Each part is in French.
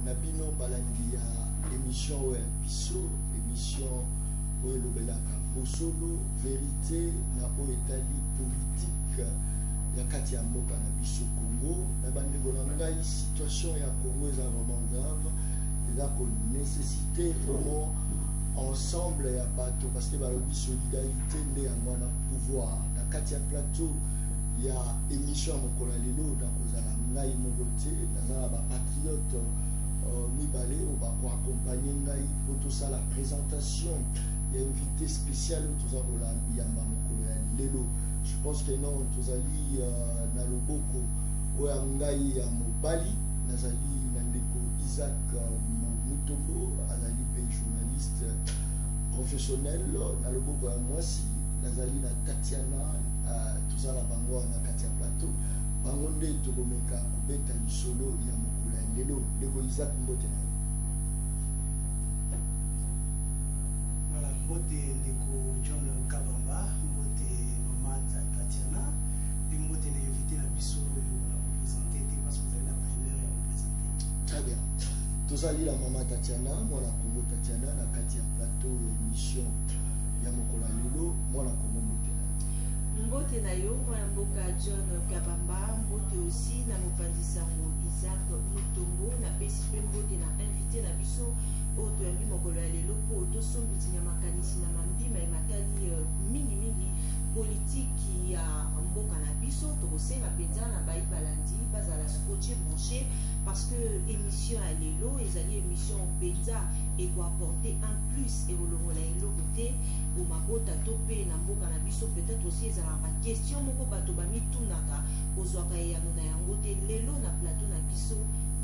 Nabino balandi ya émission ya biso émission oyo lobelaka bosolo vérité na oyo etali politique ya kati ya mboka na biso Congo na bandeko na ngai situation ya Congo eza vraiment grave eza ko nécessité vraiment ensemble ya bato parce que balobi solidarité nde yango na pouvoir na kati ya plateau ya émission ya mokolo ya lelo na kozala ngai moko te naza na bapatriote mibale oyo bakoaccompagne ngai po tosala présentation ya invité spécial oyo toza koyamba mokolo ya lelo. Je pense que non tozali na loboko oyo ya ngai ya mobali nazali na ndeko Isaac Mutombo azali pe journaliste professionnel na loboko ya mwasi nazali na Tatiana tozala bango na kati ya plateau bango nde tokomeka kobeta lisolo ya mokolo ya lelo. Ndeko Isaac mbote na voilà mbote ndeko John Kabamba mbote mama Tatiana puis mbote na invité na biso na représenter parce que vous avez la première à représenter. Très bien. Tozali la mama Tatiana mwana Congo Tatiana na kati ya plateau ya émission ya mokolo ya lelo mwana Congo mbote na mbote na yo mwana mboka John Kabamba mbote aussi na mopanzi sango Isaac Mutombo na pesi pe mbote na invité na biso oyo toyambi mokolo ya lelo po tosombiti na makanisi na mambima ematali mingi politiki ya mboka na biso tokosenga mpenza na bayi balandi bazala scotché branché parce que émission ya lelo ezali émission mpenza ekoapporter en plus ekolongola eloko te omabota to mpe na mboka na biso peut-être aussi ezalaka baquestion moko bato bamitunaka kozwaka eyano na yango te lelo na plateau na biso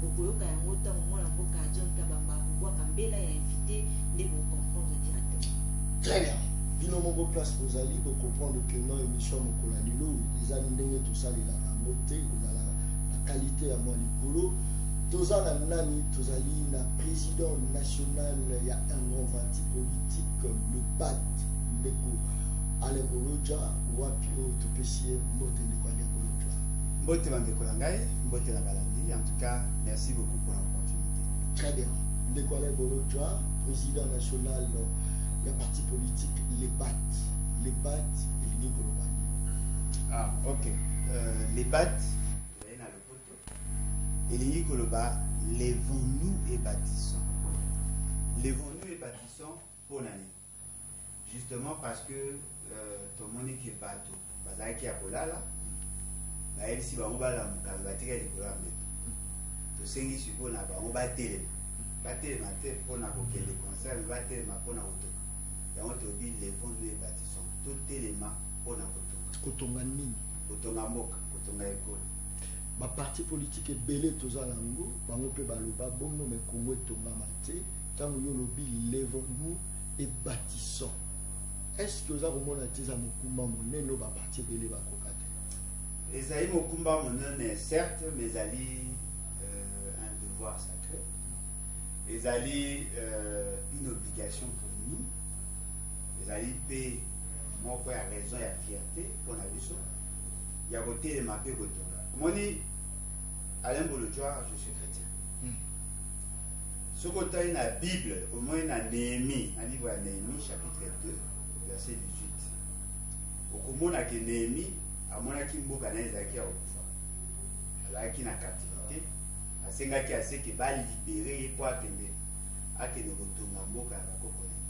okoyoka yango ntango mwana mboka ya John Kabamba akobwaka mbela ya invité nde bocomprendre directement. Très bien. Bino moko place bozali bocomprendre que non émission mokolo ya lelo ezali ndenge tosalelaka yango te kozala na qualité ya mwa likolo toza na nani tozali na président national ya un grand parti politique le BAT ndeko Alain Bolodja wapi oyo topesi ye mbote ndeko Alain Bolodja. Mbote bandeko na ngai mbote na balandi en tout cas merci beaucoup pour l'opportunité. Très bien. Ndeko Alain Bolodja président national ya parti politique les BAT elingi koloba ah ok les BAT elingi koloba levons-nous et bâtissons pour l'année justement parce que tout le monde qui est bateau bazalaki ya kolala bayebisi bango balamuka batika likolo ya mbeto tosengi sikoyo na bango batelema te mpona kokende concert batelema mpona kotoka yango tobi levons-nous et bâtissons totelema mpona kotonga nini kotonga mboka kotonga ekolo baparti politique ebele tozala yango bango mpe baloba bongo me Congo etongama te ntango yo lobi levons-nous et bâtissons est-ce que oza komona te eza mokumba monene oyo baparti ebele bakoka te ezali mokumba monene certes mais ezali un devoir sacré ezali une obligation pour nous ezali mpe moko ya raison ya fierté mpona biso ya kotelema mpe kotonga omoni Alain Bolodja je suis chrétien soki otali na bible omoni na Néhémie na livre ya Néhémie chapitre 2 verset 18 okomona ke Néhémie amonaki mboka na ezalaki ya kokufa azalaki na captivité asengaki aseke balibere ye mpo akende kotonga mboka ya bakoko na ye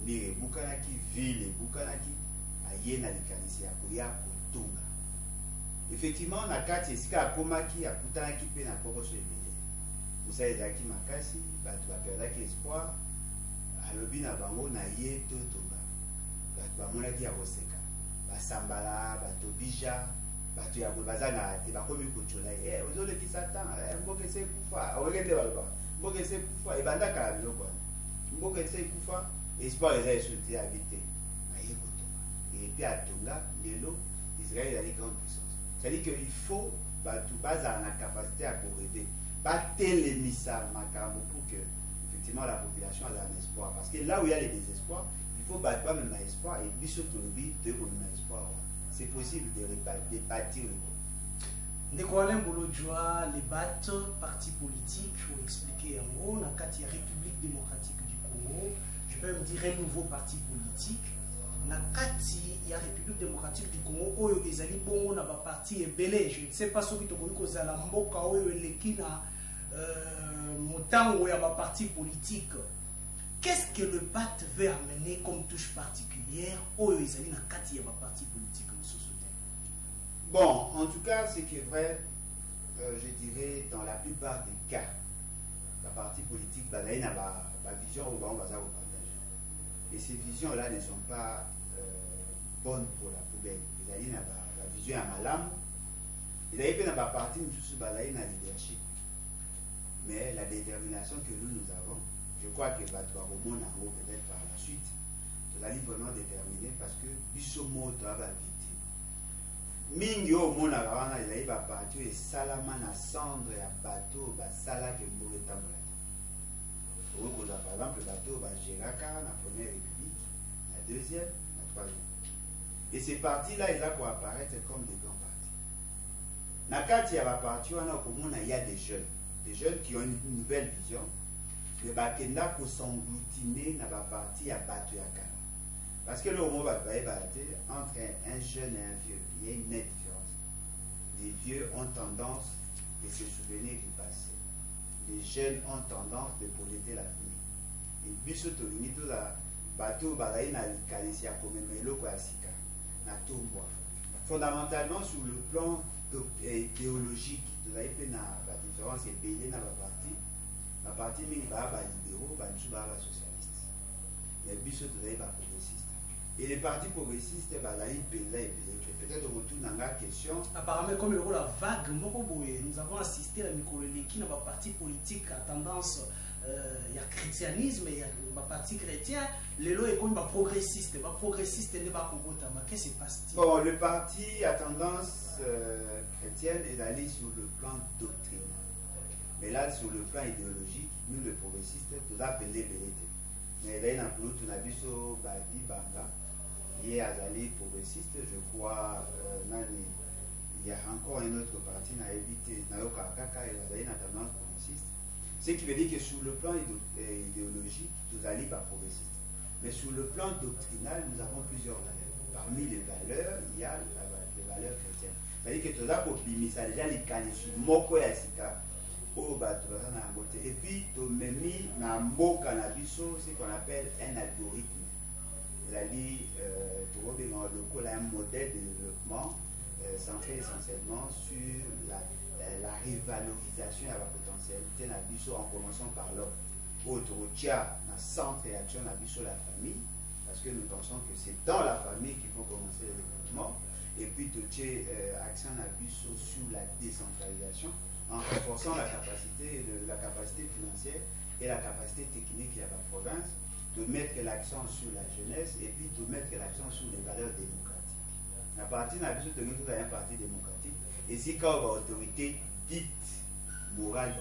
mbire ebukanaki ville ebukanaki aye na likanisi ya koya kotonga effectivement na kati esika akomaki akutanaki mpe na kokoso ebele mosala ezalaki makasi bato baperdaki espoir alobi na bango na ye totonga bato bamonaki ya koseka basambala bato bija bato ya bazanga te bakomi kocola ye ozolekisa tan mboka ese ekufa okende baloba mboka ese ekufa ebandaka ya biloko wana mboka ese ekufa espoir eza esu te abi te aye kotonga epe atonga lelo Israël ezali grande puissance. C'est-à-dire qu'il faut bazala na capacité à corriger batelemisa makambo pour que effectivement la population a un espoir parce que là où il y a les désespoirs il faut battre même un espoir et puis surtout de un espoir c'est possible de bâtir le Ndeko Alain Bolodja, les BAT, parti politique, vous expliquez yango na kati ya République démocratique du Congo, je peux même dire un nouveau parti politique na kati ya République démocratique du Congo oyo ezali bongo na ba parti ebele. Je ne sais pas soki tokoki kozala mboka oyo eleki na motango ya ba parti politique. Qu'est-ce que le BAT veut amener comme touche particulière oyo ezali na kati ya ba parti politique de société? Bon, en tout cas, ce qui est vrai, je dirais dans la plupart des cas, la partie politique bah, n'a pas vision au bas on va partager. Et ces visions-là ne sont pas bonnes pour la poubelle. Il y a la vision à malam. Il y a pas partie nous bah, leadership. Mais la détermination que nous avons, je crois que Bato Romon a peut-être par la suite, nous allons vraiment déterminer parce que Bissomo doit être victime. Mingi au monde à la il va partir et Salaman à cendre et à bateau, Sala que Boureta Moulati. Par exemple, le bateau va Géraka, la première république, la deuxième, la troisième. Et ces partis-là, ils vont apparaître comme des grands partis. Nakati va partir, il y a des jeunes qui ont une nouvelle vision, mais Bakenda pour s'engloutiner dans la partie à bateau à Kala. Parce que le mot va entre un jeune et un vieux, il y a une nette différence. Les vieux ont tendance de se souvenir du passé. Les jeunes ont tendance de projeter l'avenir. Et biso to limite la bateau balaye na kalisia comme melo kwa sika na tombwa. Fondamentalement sur le plan idéologique, vous avez fait la différence est payée dans la partie mais va libéraux, va socialiste. Mais biso to va progressiste. Et les partis progressistes, peut-être retour dans la question. Apparemment, comme le rôle la vague, nous avons assisté à la micro-léki dans le parti politique à tendance, il y a christianisme, il y a un parti chrétien, les lois sont progressistes, les progressistes n'est pas Kogota. Qu'est-ce qui se passe? Bon, le parti à tendance chrétienne est allé sur le plan doctrinal. Mais là, sur le plan idéologique, nous, les progressistes, nous appelons les BLT. Mais là, on a vu sur Badi Banga. Il y a Azali progressiste, je crois, il y a encore un autre parti qui a évité, Nayoka Kaka et Azali n'a tendance progressiste. Ce qui veut dire que sur le plan idéologique, nous allons pas progressistes. Mais sur le plan doctrinal, nous avons plusieurs valeurs. Parmi les valeurs, il y a les valeurs chrétiennes. C'est-à-dire que tout ça, pour ça déjà les canissus, Moko et Asika, et puis, même dans Canabiso, ce qu'on appelle un algorithme. C'est-à-dire, un modèle de développement centré essentiellement sur la révalorisation de la potentialité en commençant par l'homme. Autorotia, un centre et action de la famille, parce que nous pensons que c'est dans la famille qu'il faut commencer le développement. Et puis, action sur la décentralisation, en renforçant la capacité financière et la capacité technique de la province, de mettre l'accent sur la jeunesse et puis de mettre l'accent sur les valeurs démocratiques. La partie n'a plus de un parti démocratique et si quand l'autorité dite morale,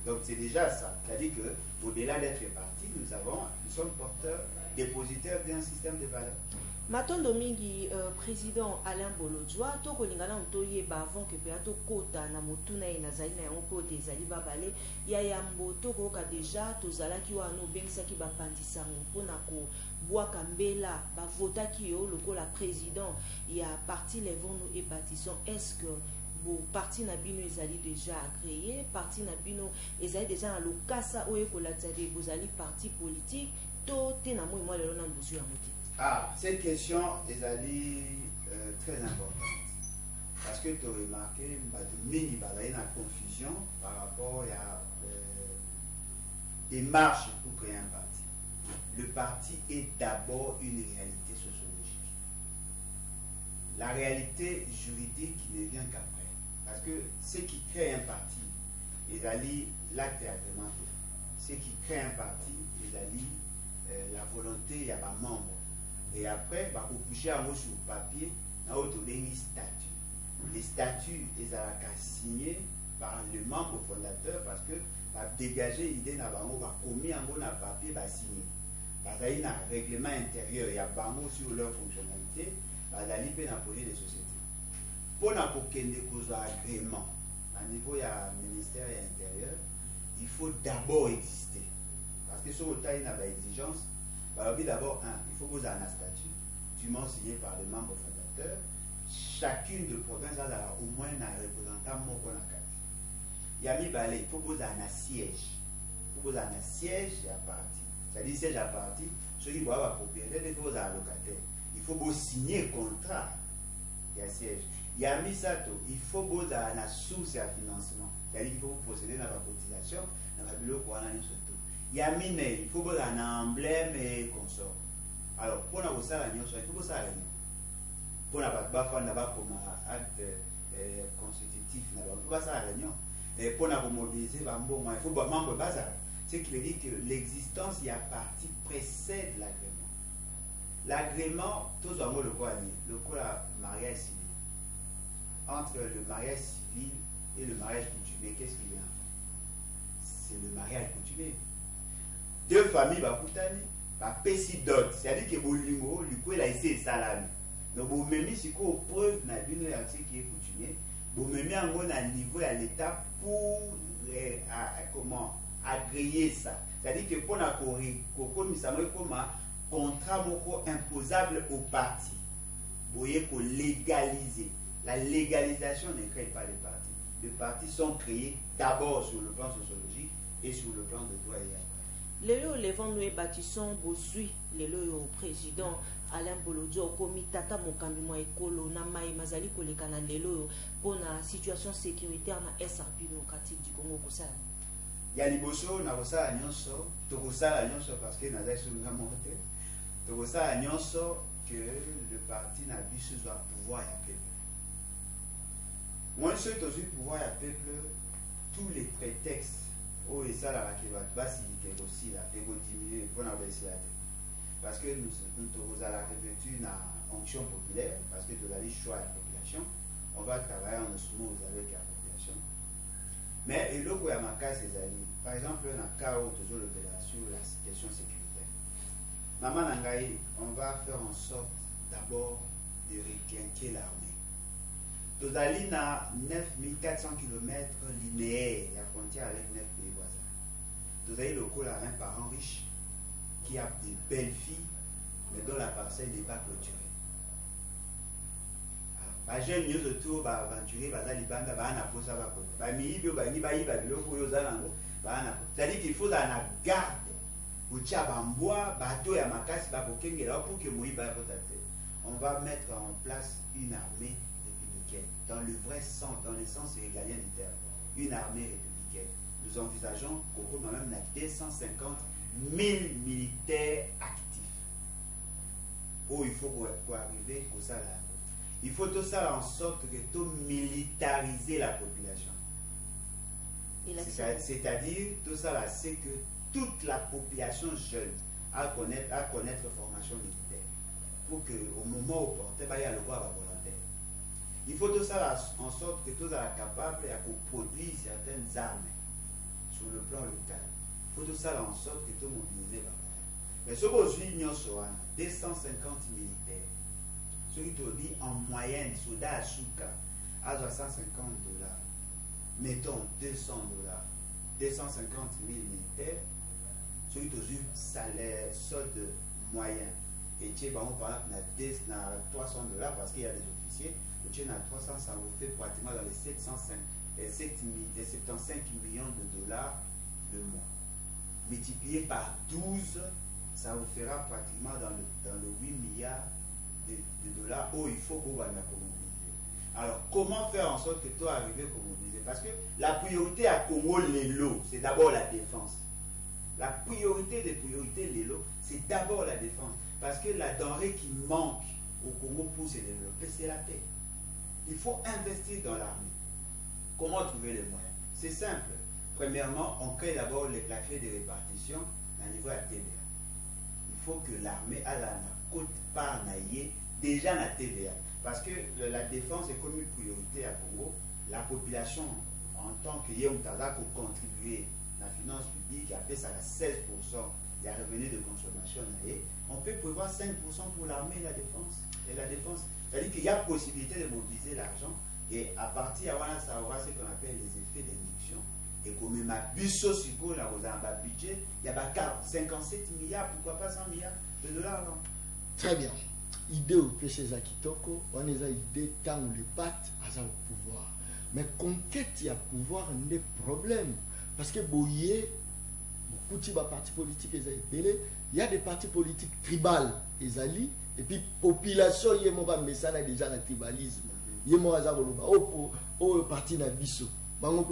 donc c'est déjà ça. C'est-à-dire qu'au-delà d'être parti, nous sommes porteurs, dépositaires d'un système de valeurs. Matondo mingi président Alain Bolodjoa to kolingana ntoye ba avant que peato kota na motuna ina zaina ya onko des ali babale ya yambo to koka déjà tozala ki wa no bengisa ki ba pandisango pona ko bwaka mbela ba vota ki yo lokola président ya parti les vont nous et bâtissons est-ce que bo parti na bino ezali déjà agréé parti na bino ezali déjà na lokasa oye ko latade bozali parti politique to te na moi lelo na mbusu ya moti. Ah, cette question est très importante. Parce que tu as remarqué qu'il y a une confusion par rapport à démarche pour créer un parti. Le parti est d'abord une réalité sociologique. La réalité juridique ne vient qu'après. Parce que ce qui crée un parti, c'est l'acte agrémenté. Ce qui crée un parti, c'est la volonté, il y a un membre. Et après, bah, vous couchez un mot sur le papier, on a des statuts. Les statuts, ils sont signés par le membre fondateur parce que bah, dégager l'idée n'a pas commis un mot dans le papier, bah, signé. Bah, il y a un règlement intérieur, il y a un mot sur leur fonctionnalité, bah, il y a un projet de société. Pour n'avoir aucun agrément, à niveau il y a un ministère intérieur, il faut d'abord exister. Parce que sur le tas, il y a une exigence. D'abord, il faut que vous ayez un statut, dûment signé par les membres fondateurs. Chacune de provinces a au moins un représentant mokonakati. Il y a mis balai, il faut que vous ayez un siège. Il faut que vous ayez un siège et un parti. C'est-à-dire siège à parti, ceux qui doivent avoir propriétaire, il faut que vous ayez un locataire. Il faut que vous signer un contrat. Il y a un siège. Il y a mis ça, il faut que vous ayez une source à financement. C'est-à-dire qu'il faut vous procéder dans la cotisation, dans la bureau pour aller surtout. Il y a mis, il faut que vous ayez un emblème et consort. Alors, pour nous, ça, il faut que vous ayez pour la faire comme acte constitutif, il faut que ça réunion. Et pour nous mobiliser, il faut que membre bazar. C'est qui veut dire que l'existence, il y a partie précède l'agrément. L'agrément, tous en le quoi mariage civil. Entre le mariage civil et le mariage coutumier, qu'est-ce qu'il y a? C'est le mariage coutumier. Deux familles, dot, c'est-à-dire que Bolimo, il a essayé salami. Donc, vous même si vous preuve dans une réaction qui est coutumier, vous même à un niveau à l'État pour comment agréer ça. C'est-à-dire que pour la comme un contrat imposable au parti, vous voyez pour légaliser. La légalisation ne crée pas les partis. Les partis sont créés d'abord sur le plan sociologique et sur le plan de droit et lelo levant nous bâtissons bosui lelo yo président Alain Bolodio komi tata mokambi mo ekolo na mai mazali koleka na lelo pona situation sécuritaire na Est démocratique du Congo kosala ya liboso na kosala nyonso to kosala nyonso parce que na dai sunga monte to kosala nyonso que le parti na biso soit pouvoir ya peuple. Moi je suis aussi pouvoir ya peuple tous les prétextes. Oh, et ça, là, qui va aussi là, et diminuer pour la baisser. Parce que nous avons la revêtu une onction populaire, parce que nous avons choix de la population, on va travailler en osmose avec la population. Mais et là où il y a ma cas, c'est amis. Par exemple, dans le cas où toujours le sur la question sécuritaire. Maman Nangaï, on va faire en sorte d'abord de requinquer l'armée. Nous allons à 9400 km linéaires, la frontière avec 9 pays voisins. Nous allons le col à un parent riche qui a de belles filles, mais dont la parcelle n'est pas clôturée. Alors, les jeunes nous autour, aventurer, c'est-à-dire qu'il faut la garde pour on va mettre en place une armée dans le vrai sens, dans le sens régalien du terme, une armée républicaine. Nous envisageons qu'au moment même 250 000 militaires actifs. Oh, il faut pour arriver au ça là. Il faut tout ça en sorte que tout militariser la population. C'est-à-dire, tout ça là, c'est que toute la population jeune a connaître formation militaire. Pour qu'au moment opportun, il y a le droit à la volontaire. Il faut tout ça là, en sorte que tout ça est capable de produire certaines armes sur le plan local. Il faut tout ça là, en sorte que tout mobiliser la moyenne. Mais ce qu'aujourd'hui, nous avons 250 militaires. Ce qui te dit en moyenne, soldat à Souka, à 150 $. Mettons 200 $, 250 000 militaires, ce qui te dit salaire, solde moyen. Et tu par exemple, 300 $ parce qu'il y a des officiers. Tu as 300, ça vous fait pratiquement dans les 75 millions de $. Le mois. Multiplié par 12, ça vous fera pratiquement dans le 8 milliards de $. Oh, il faut qu'on va la mobiliser. Alors, comment faire en sorte que toi arrives à mobiliser? Parce que la priorité à Congo, les lots, c'est d'abord la défense. La priorité des priorités, les lots, c'est d'abord la défense. Parce que la denrée qui manque au Congo pour se développer, c'est la paix. Il faut investir dans l'armée. Comment trouver les moyens? C'est simple. Premièrement, on crée d'abord la clé de répartition à niveau de la TVA. Il faut que l'armée a la côte part naïe déjà la TVA. Parce que la défense est comme une priorité à Congo. La population, en tant que Yéum Tada, pour contribuer à la finance publique, après ça à 16%, il y a revenu de consommation naïe. On peut prévoir 5% pour l'armée et la défense. C'est-à-dire qu'il y a possibilité de mobiliser l'argent et à partir de là, ça aura ce qu'on appelle les effets d'induction et comme ma biso siko na kozamba budget il y a 57 milliards, pourquoi pas 100 milliards de dollars, non? Très bien. Idée au péché Zakitoko, on a idée tant les pattes à au pouvoir. Mais conquête, il y a pouvoir, des problèmes. Parce que Boye, beaucoup de partis politiques, il y a des partis politiques tribales, et puis population, il y a déjà un tribalisme. Il y a un parti Nabiso, un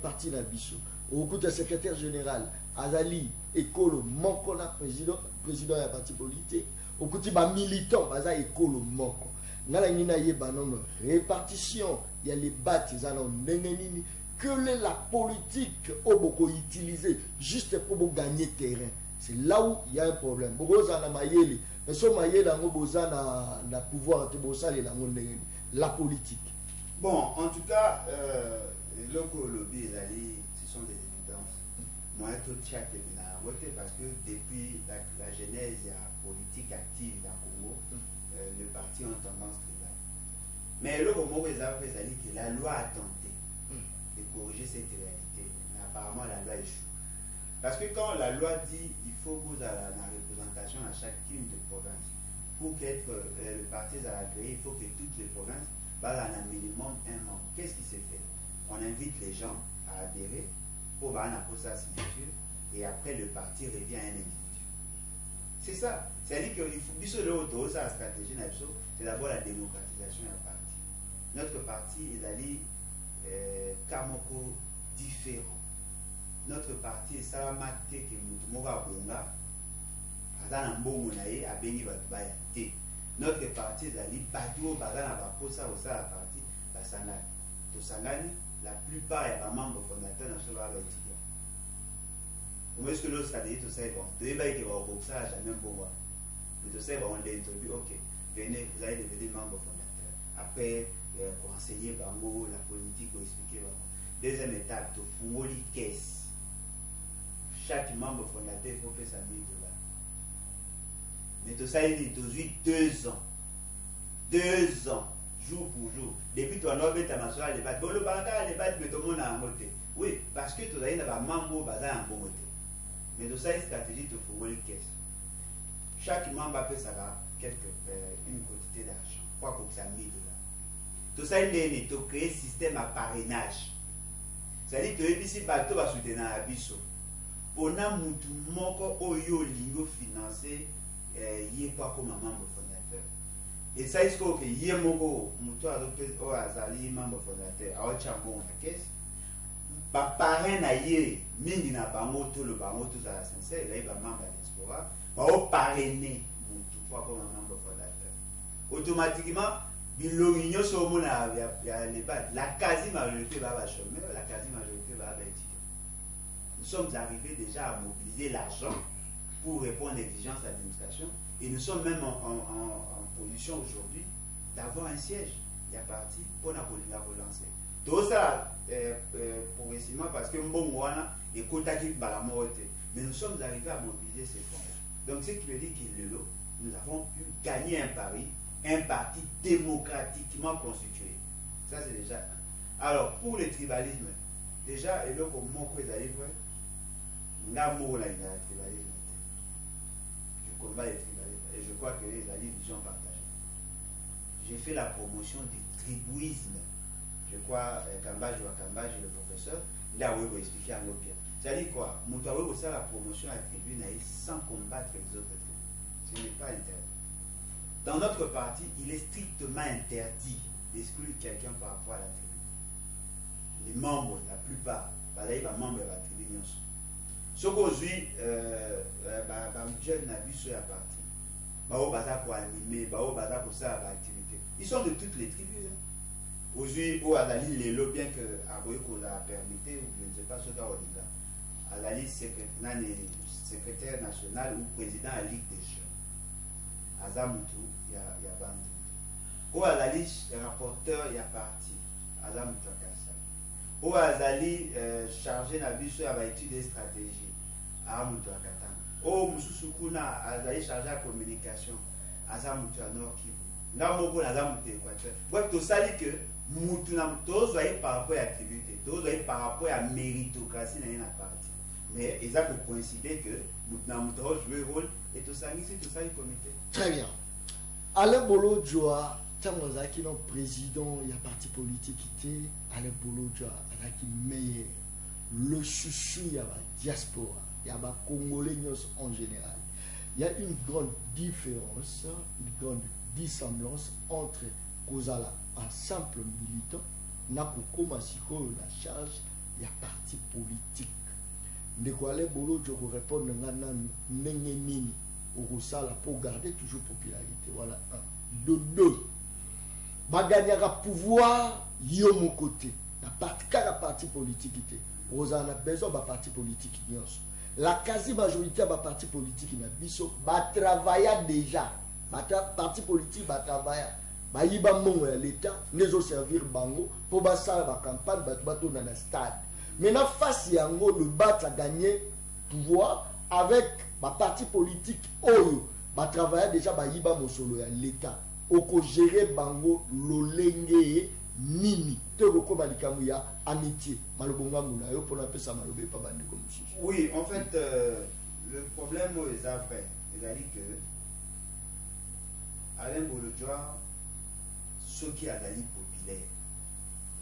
parti Nabiso, au secrétaire général, Azali, Ekolo, Monkona, président de la parti politique, au côté de militants, Azali, Ekolo, Monko. Dans la répartition, il y a les battes, que la politique a beaucoup utilisé juste pour gagner terrain. C'est là où il y a un problème. Mais ce pouvoir la politique. Bon, en tout cas, le lobby, ce sont des évidences. Moi, tout chat est parce que depuis la genèse politique active dans le Congo, les partis ont tendance tribale. Mais le Congo, que la loi a tenté de corriger cette réalité. Mais apparemment, la loi échoue. Parce que quand la loi dit il faut que vous ayez la représentation à chacune des provinces, pour qu'être le parti à la créer, il faut que toutes les provinces aient un minimum un membre. Qu'est-ce qui s'est fait? On invite les gens à adhérer pour avoir sa signature et après le parti revient à un individu. C'est ça. C'est-à-dire qu'il faut sa stratégie, c'est d'abord la démocratisation du parti. Notre parti est allé Kamoko différent. Notre parti est Salamate qui Moutoumora Bonga, Azan Mbongonaye, Abeni Batbayate. Notre parti est allé Badou Bazana Baposa au Sala parti, Basangani. Tosangani, la plupart des membres fondateurs nationaux étudiants. Comment est-ce que l'autre stratégie, tout ça est bon? De débat qui va au boxage, jamais bon. Mais tout ça, on l'a introduit, ok, venez, vous allez devenir membre fondateur. Après, pour enseigner Bango, la politique, pour expliquer Bango. Deuxième étape, tu fous les caisses. Chaque membre fondateur faut faire sa $1000. Mais tout ça, il est 2 ans. 2 ans, jour pour jour. Depuis toi, on a mis ta masse à débattre. Bon, le bancaire, les débattre, mais tout le monde a un moté. Oui, parce que tu as un membre bazar en bon moté. Mais tout ça, une stratégie, tu fous les caisses. Chaque membre a fait ça une quantité d'argent. Quoi que ça $1000. Tout ça, il est créé un système à parrainage. C'est-à-dire que ici, bateau va soutenir un abisso. On a mutu moko oyo lingo financé yé pas comme membre fondateur. Et ça, il faut que yé moko mutu azali membre fondateur a chambon la caisse. Ba parrain na yé mingi na bango to le bango to za sincère là il va membre de diaspora ba o parrainer mutu pas comme membre fondateur. Automatiquement bilonginyo so mona ya les bas la quasi majorité va chômeur, la quasi majorité va étudiant. Nous sommes arrivés déjà à mobiliser l'argent pour répondre aux exigences de l'administration et nous sommes même en position aujourd'hui d'avoir un siège. Il y a parti pour la relancer. Tout ça, progressivement, parce que Mbongwana est Kotaki Balamorote. Mais nous sommes arrivés à mobiliser ces fonds-là. Donc, ce qui veut dire que nous avons pu gagner un pari, un parti démocratiquement constitué. Ça, c'est déjà un. Alors, pour le tribalisme, déjà, et là, comme Moko est arrivé, je combat les tribalismes et je crois que les alliés une vision partagée. J'ai fait la promotion du tribouisme. Je crois Kambaj ou Kambaj, le professeur, il a expliqué en bien. C'est-à-dire quoi? Moutaoué aussi la promotion à la tribune sans combattre les autres tribus. Ce n'est pas interdit. Dans notre parti, il est strictement interdit d'exclure quelqu'un par rapport à la tribune. Les membres, la plupart, il y a membres de la tribune. Ce qu'aujourd'hui, jeune n'a vu sur la partie. Bao baza pour animer, bao baza pour ça l'activité. Ils sont de toutes les tribus. Aujourd'hui, au Adali Lelo, bien que Aboyko l'a permis, ou je ne sais pas ce qu'il y a, Adali secrétaire national ou président à la Ligue des Jeunes. Azamutu, il y a Bandou. Au Adali rapporteur, il y a parti. Azamutu Akasa. Au Azali chargé de la vie sur l'étude des stratégies. Azamutu Akatanga. Au Moussoukouna, Azali chargé de la communication. Azamutu Nord Kivu. Namoko Azamutu Équateur. Bref, tout ça dit que tous par rapport à l'activité, tous par rapport à la méritocratie dans la partie. Mais ils ont coïncidé que nous jouer le rôle et tout ça, c'est tout ça, le comité. Très bien. Alain Bolo Djoa, qui est président, il y a parti politique qui était Alain Bolo Djoa, qui est meilleur. Le chouchou, il y a la diaspora, il y a les Congolais en général. Il y a une grande différence, une grande dissemblance entre Kozala, un simple militant, n'a comme la charge, il y a parti politique. Alain Bolo Djoa répond pour garder toujours popularité. Voilà un. De deux. Bagagner pouvoir, yo mon côté. La parti politique. Vous en avez besoin de parti politique. La quasi-majorité de parti politique, va travailler déjà. Parti politique va travailler. Il va l'État, les autres servir bango pour faire la campagne, dans le stade. Maintenant, face à le bat a gagné pouvoir avec ma parti politique oyo ba travailler déjà ba yiba mosolo ya l'État oko gérer bango lolenge nini te ko ba likamu ya amitié malobonga muna yo pour pesa malobe pa bandi comme ça. Oui, en fait le problème aux affaires ils a dit que Alain Bolo Djoa ce qui a été populaire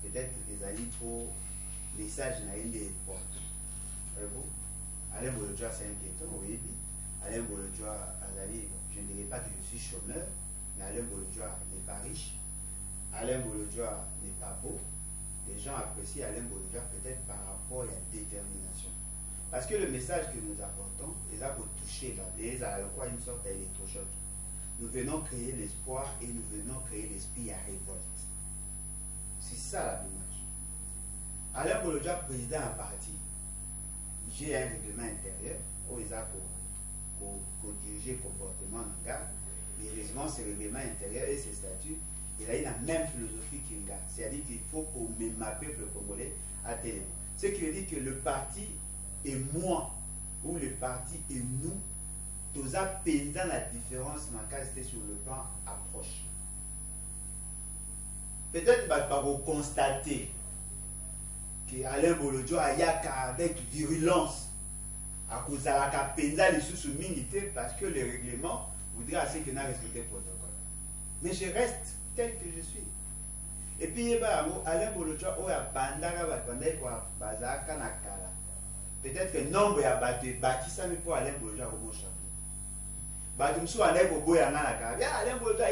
peut-être ils a dit pour message na ende porte. Alain Bolo Djoa c'est inquiétant, oui. Alain Bolo Djoa, je ne dirais pas que je suis chômeur, mais Alain Bolo Djoa n'est pas riche. Alain Bolo Djoa n'est pas beau. Les gens apprécient Alain Bolo Djoa peut-être par rapport à la détermination. Parce que le message que nous apportons, ils ont touché, ils ont une sorte d'électrochoc. Nous venons créer l'espoir et nous venons créer l'esprit à révolte. C'est ça la démarche. Alain Bolo Djoa, président d'un parti. J'ai un règlement intérieur où ils ont dirigé le comportement en garde. Heureusement, ce règlement intérieur et ses statuts, il a eu la même philosophie qu'il a. C'est-à-dire qu'il faut qu'on mette le peuple congolais à télé. Ce qui veut dire que le parti est moi ou le parti est nous. Tout ça pendant la différence c'était sur le plan approche. Peut-être que vous constater Alain Bolo Djoa avec virulence à cause de la penza les sous-minité parce que le règlement voudrait assez que nous respections le protocole. Mais je reste tel que je suis. Et puis Alain Bolo Djoa peut-être que nombre a battu ça mais pour Alain Bolo Djoa au champion. Alain Bolo Djoa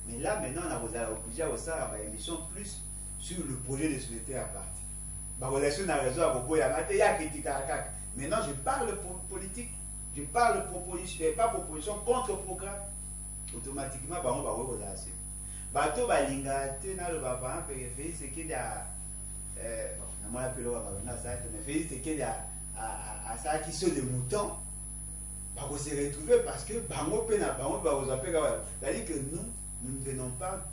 mais là maintenant on a obligé à faire une émission plus sur le projet de société à partir. Maintenant, je parle politique, je parle proposition, pas proposition contre programme. Automatiquement, on va relancer. Bateau balinga, tena le baba, fait ce qu'il y a. On m'a appelé mais fait ce qu'il y a à ça qui sont des moutons. On se retrouver parce que c'est-à-dire que nous ne venons pas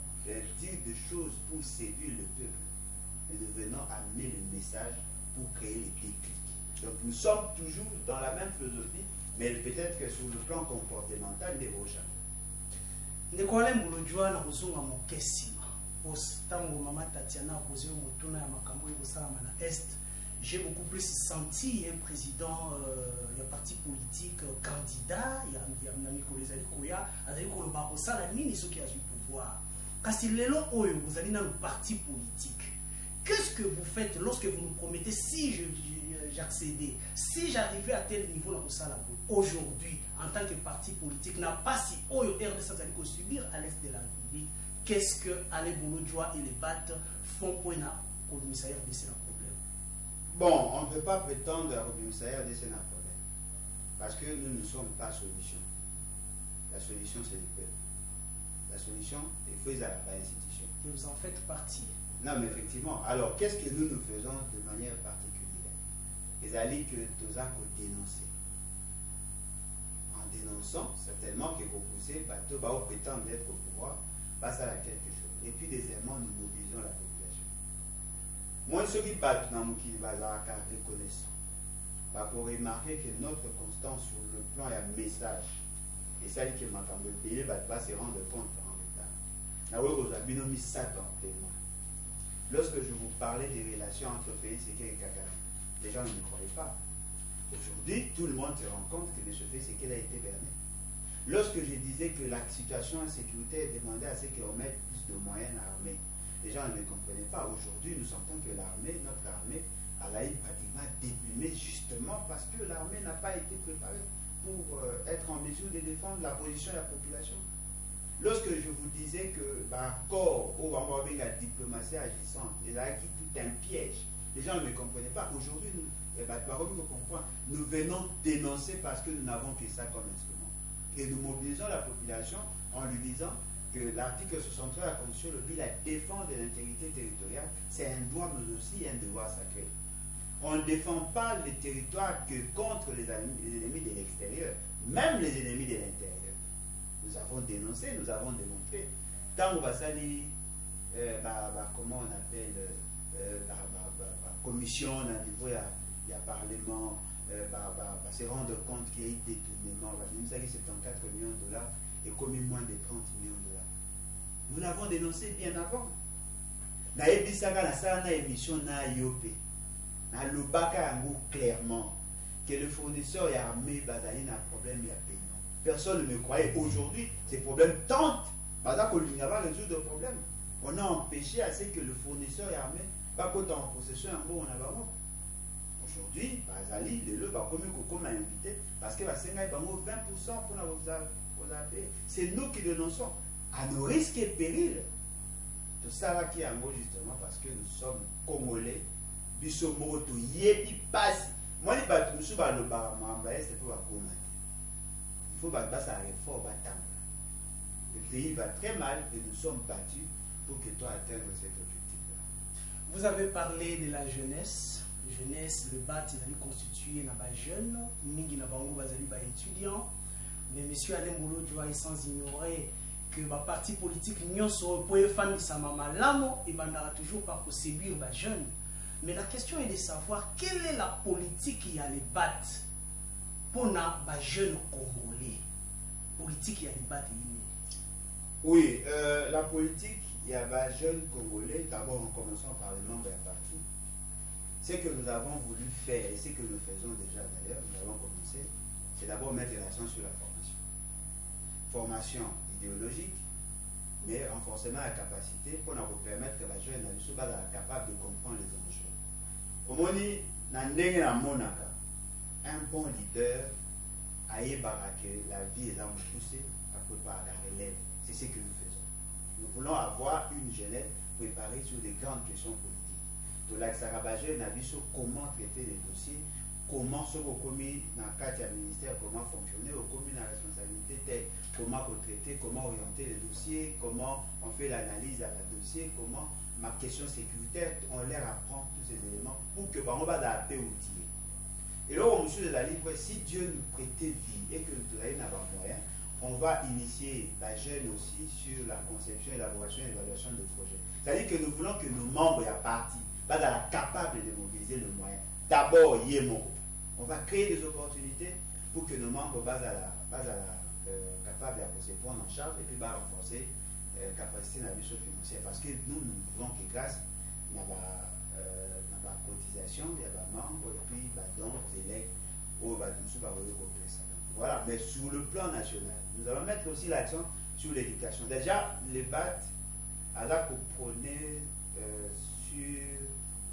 dire des choses pour séduire le peuple, mais nous venons amener le message pour créer les déclics. Donc nous sommes toujours dans la même philosophie, mais peut-être que sur le plan comportemental, il est au champ. Ndeko Alain Bolo Djoa na kuzunga mokesima. Tango mama Tatiana a posé au motuna ya makambo yosala na Est. J'ai beaucoup plus senti un président, il y a parti politique, candidat, il y a un ami qui les a dit Koya, il y a ceux qui ont du pouvoir. Kasi lelo oyo vous allez dans le parti politique. Qu'est-ce que vous faites lorsque vous nous promettez si j'accédais, si j'arrivais à tel niveau là aujourd'hui en tant que parti politique n'a pas si oyo RDC allait subir à l'est de la République. Qu'est-ce que Alain Bolo Djoa et les BAT font pour le commissariat de ce problème? Bon, on ne peut pas prétendre au commissariat de ce problème parce que nous ne sommes pas solution. La solution c'est le peuple. La solution, il faut à la institution. Et vous en faites partie. Non, mais effectivement. Alors, qu'est-ce que nous faisons de manière particulière? Les alliés que tous ont dénoncé. En dénonçant, certainement que vous poussez, bateau va prétendre être au pouvoir, passe à quelque chose. Et puis, deuxièmement, nous mobilisons la population. Moi, ceux qui battent dans le qui va reconnaissant, pour remarquer que notre constance sur le plan et un message, et ça qui m'a payer, va se rendre compte en retard. Lorsque je vous parlais des relations entre Félix Sekei et Kakara, les gens ne me croyaient pas. Aujourd'hui, tout le monde se rend compte que M. Félix Sekei a été berné. Lorsque je disais que la situation insécuritaire demandait à ce qu'on mette plus de moyens armés, les gens ne me comprenaient pas. Aujourd'hui, nous sentons que notre armée, elle a été pratiquement déprimée justement parce que l'armée n'a pas été préparée pour être en mesure de défendre la position de la population. Lorsque je vous disais que corps où on va avoir la diplomatie agissante, il a acquis tout un piège, les gens ne me comprenaient pas. Aujourd'hui, nous venons dénoncer parce que nous n'avons que ça comme instrument. Et nous mobilisons la population en lui disant que l'article 63 de la Constitution, le but, la défense de l'intégrité territoriale, c'est un droit, mais aussi un devoir sacré. On ne défend pas les territoires que contre les ennemis de l'extérieur, même les ennemis de l'intérieur. Nous avons dénoncé, nous avons démontré. Tant on va salir, comment on appelle, commission, au niveau, il y a parlement, se rendre compte qu'il y a eu détournement. Nous avons 74 millions de dollars et commis moins de 30 millions de dollars. Nous l'avons dénoncé bien avant. Dans la émission na IOP, dans le clairement que le fournisseur est armé, il y a un problème, il y a paiement. Personne ne me croyait. Aujourd'hui, ces problèmes tentent. Parce qu'on n'a pas résoudre le problème. On a empêché à ce que le fournisseur est armé, pas qu'au en possession, en gros, on a pas. Aujourd'hui, Bazali, comme a invité, parce que 20% pour la paix. C'est nous qui dénonçons à nos risques et périls. Tout ça là qui est en gros justement parce que nous sommes Congolais, nous sommes Moto, Yebi, Passi. Moi, je suis pas le baramamba, c'est pour la commander. Il faut que ça réforme. Le pays va très mal et nous sommes battus pour que toi atteignes cet objectif-là. Vous avez parlé de la jeunesse. Jeunesse, le BAT, il a constitué dans les jeunes, mingi na bango bazali ba étudiants, mais monsieur Alain Mbolo doit sans ignorer que le parti politique nyonso pour fan de sa maman lamo et bandara toujours pas pour séduire les jeunes. Mais la question est de savoir quelle est la politique qui a les BAT pour les jeunes congolais. Politique qui a les BAT. Oui, la politique il y a les jeunes congolais. D'abord en commençant par les membres du parti. Ce que nous avons voulu faire, et ce que nous faisons déjà d'ailleurs, nous avons commencé, c'est d'abord mettre l'accent sur la formation. Formation idéologique, mais renforcement de la capacité pour nous permettre que les jeunes soient capables de comprendre les enjeux. Au moment où un bon leader a que la vie est poussée à préparer la relève. C'est ce que nous faisons. Nous voulons avoir une jeunesse préparée sur des grandes questions politiques. De l'axe-Sarabajé, comment traiter les dossiers, comment se recommis dans le cadre du ministère, comment fonctionner, recommis dans la responsabilité, comment retraiter, comment orienter les dossiers, comment on fait l'analyse à la dossier, comment ma question sécuritaire, on leur apprend tous ces éléments pour que on va la paix outillée. Et là, au monsieur de la Libre, si Dieu nous prêtait vie et que nous n'avons pas moyen, on va initier la jeune aussi sur la conception, élaboration et évaluation de projets. C'est-à-dire que nous voulons que nos membres et à partie capable de mobiliser le moyen. D'abord, on va créer des opportunités pour que nos membres capables de se prendre en charge et puis renforcer la capacité de la vie financière. Parce que nous voulons que grâce à la cotisation, il y a des membres et puis donc élèves au voilà, mais sur le plan national, nous allons mettre aussi l'accent sur l'éducation. Déjà, les BAT, alors qu'on prenait sur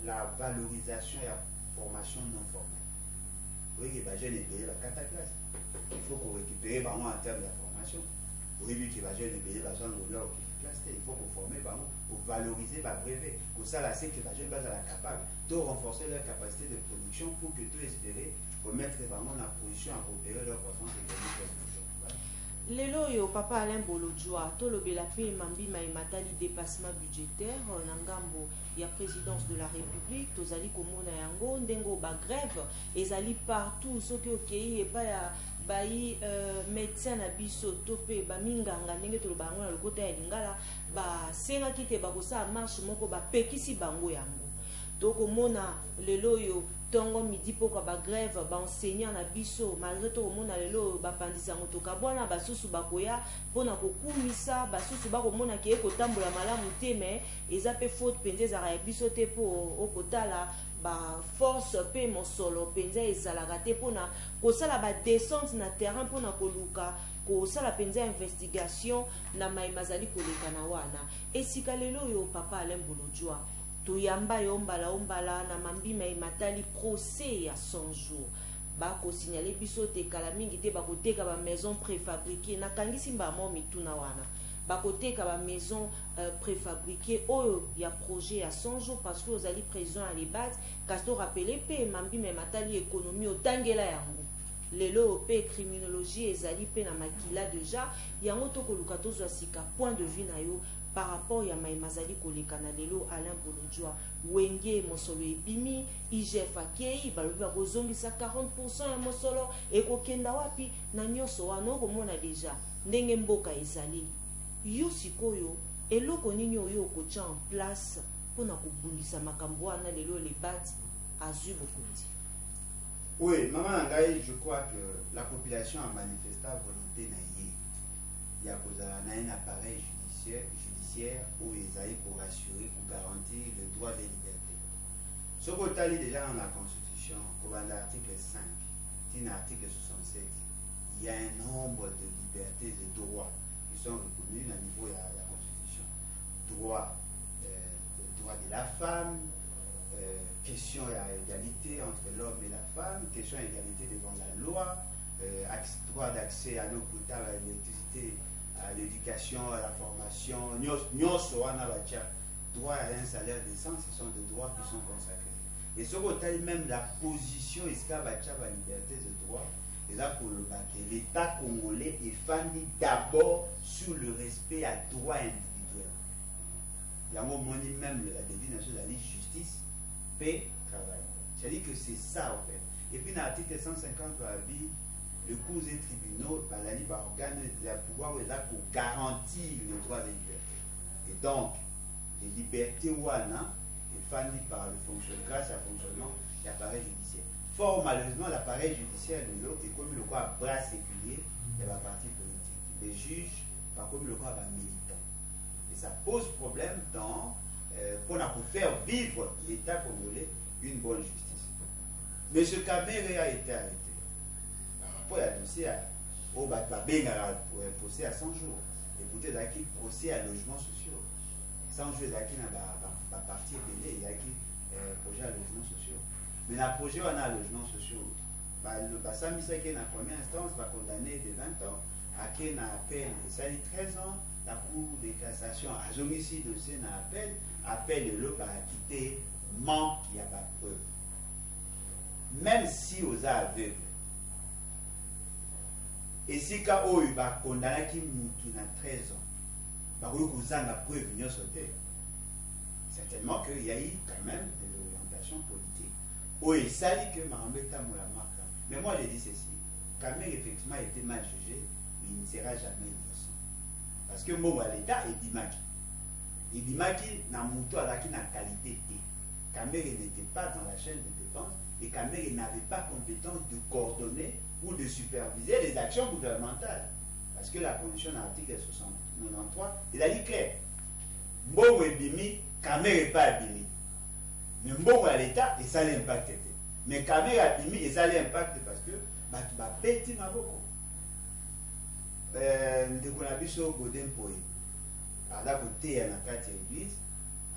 la valorisation et la formation non formelle. Oui, les jeunes sont payés la cataclase. Il faut qu'on récupère en termes de la formation. Oui, les jeunes sont payés la zone de leur classe. Il faut qu'on forme pour valoriser le brevet. Pour ça, c'est que les jeunes sont capables de renforcer leur capacité de production pour que tout espérer remettre vraiment la position à coopérer leur croissance économique. Lelo yo papa Alain Bolodjoa tolobela pe mambima ematali dépassement budgétaire na ngambo ya présidence de la République tozali komona yango ndengo ba grève ezali partout soki okei e pa ya bayi médecin na biso to pe ba minganga ndenge toloba yango na lokota ya lingala ba senga kite ba kosa marche moko ba pekisi bango yango tokomona lelo yo tongo midi poko ba grève ba enseignant na biso malgré to mona lelo ba pandisa motoka bwana basusu bakoya pona kokumisa basusu bakomona ke ekotambola malamu te mais eza pe faute penze za ya biso te po okotala ba force pe mosolo penze ezalaka te pona kosala ba descente na terrain pona koluka kosala penze investigation na maimazali koleka na wana esika lelo yo papa Alain Bolojwa toyamba yo mbala na mambima ematali procès ya 100 jours bako signaler biso te kala mingi te bakoteka ba maison préfabriquée na kangisi mbamo mituna wana bakoteka ba maison préfabriquée oyo ya projet ya 100 jours parce que ozali président à libat kasto rappeler pe mambima ematali économie otangela yango lelo pe criminologie ezali pe na makila déjà yango tokoluka tozwa sika point de vue na yo par rapport ya maimazali koleka na lelo Alain Bolojwa wenge mosolo ebimi IGF akei balobi bakozongisa 40% ya mosolo ekokenda wapi na nyonso wana okomona deja ndenge mboka ezali yo sikoyo eloko nini oyo okotya en place mpona kobundisa makambo wana lelo lebat azwi bokondi. Oui, maman Nangaï, je crois que la population a manifesté la volonté il y a un appareil judiciaire où ils allaient pour assurer, pour garantir le droit des libertés. Ce qu'on a déjà dans la Constitution, comme l'article 5, l'article 67, il y a un nombre de libertés et droits qui sont reconnus au niveau de la Constitution. Droit de la femme, question à égalité entre l'homme et la femme, question à égalité devant la loi, droit d'accès à l'eau potable, à l'électricité, à l'éducation, à la formation, droit à un salaire décent, ce sont des droits qui sont consacrés. Et ce qu'on a même la position, est-ce qu'il y a la liberté de droit, et là pour le baquet, l'État congolais est fondé d'abord sur le respect à droit individuel. Il y a un moment même la définition de la justice, paix, travail. C'est-à-dire que c'est ça en fait. Et puis dans l'article 150 le cours des tribunaux, la libre organe de pouvoir est là pour garantir le droit des libertés. Et donc, les libertés ouana est fournies par le fonctionnement, grâce à fonctionnement de l'appareil judiciaire. Fort malheureusement, l'appareil judiciaire de l'autre est comme le quoi à bras séculier de la partie politique. Les juges, pas comme le quoi à militant. Et ça pose problème dans pour faire vivre l'État congolais une bonne justice. M. Kamere a été arrêté. Pour y annoncer au procès à 100 jours. Et peut-être qu'il y a procès à logements sociaux. 100 jours, il y a une partie belée, il y a un projet à logements sociaux. Mais le projet on a logements sociaux. Le bassin qui est en première instance va condamner de 20 ans. À qui on appelle, ça dit 13 ans. La Cour de cassation a homicide aussi un appel de l'eau par acquitté, manque, il n'y a pas de preuve. Même si aux aveugles, et si quand on va condamner qui a 13 ans, par contre, vous avez la preuve, vous sauter. Certainement qu'il y a eu quand même de l'orientation politique. Oui, ça dit que Marambeta Moulamarka. Mais moi, je dis ceci. Kamer, effectivement, a été mal jugé, mais il ne sera jamais innocent. Parce que moi, l'État est Bimaki. Et Bimaki n'a mouton à la qualité T. Kamer n'était pas dans la chaîne de défense et Kamer n'avait pas compétence de coordonner ou de superviser les actions gouvernementales. Parce que la condition de l'article 93, il a dit clair. Mbongo et Bimi, Kamer n'est pas Bimi. Mais Mbongo à l'État, et ça l'impact. Mais Kamer a Bimi, et ça l'impact parce que tu vas péter ma boko. Ndeko na biso Godin Poye ala côté na kati église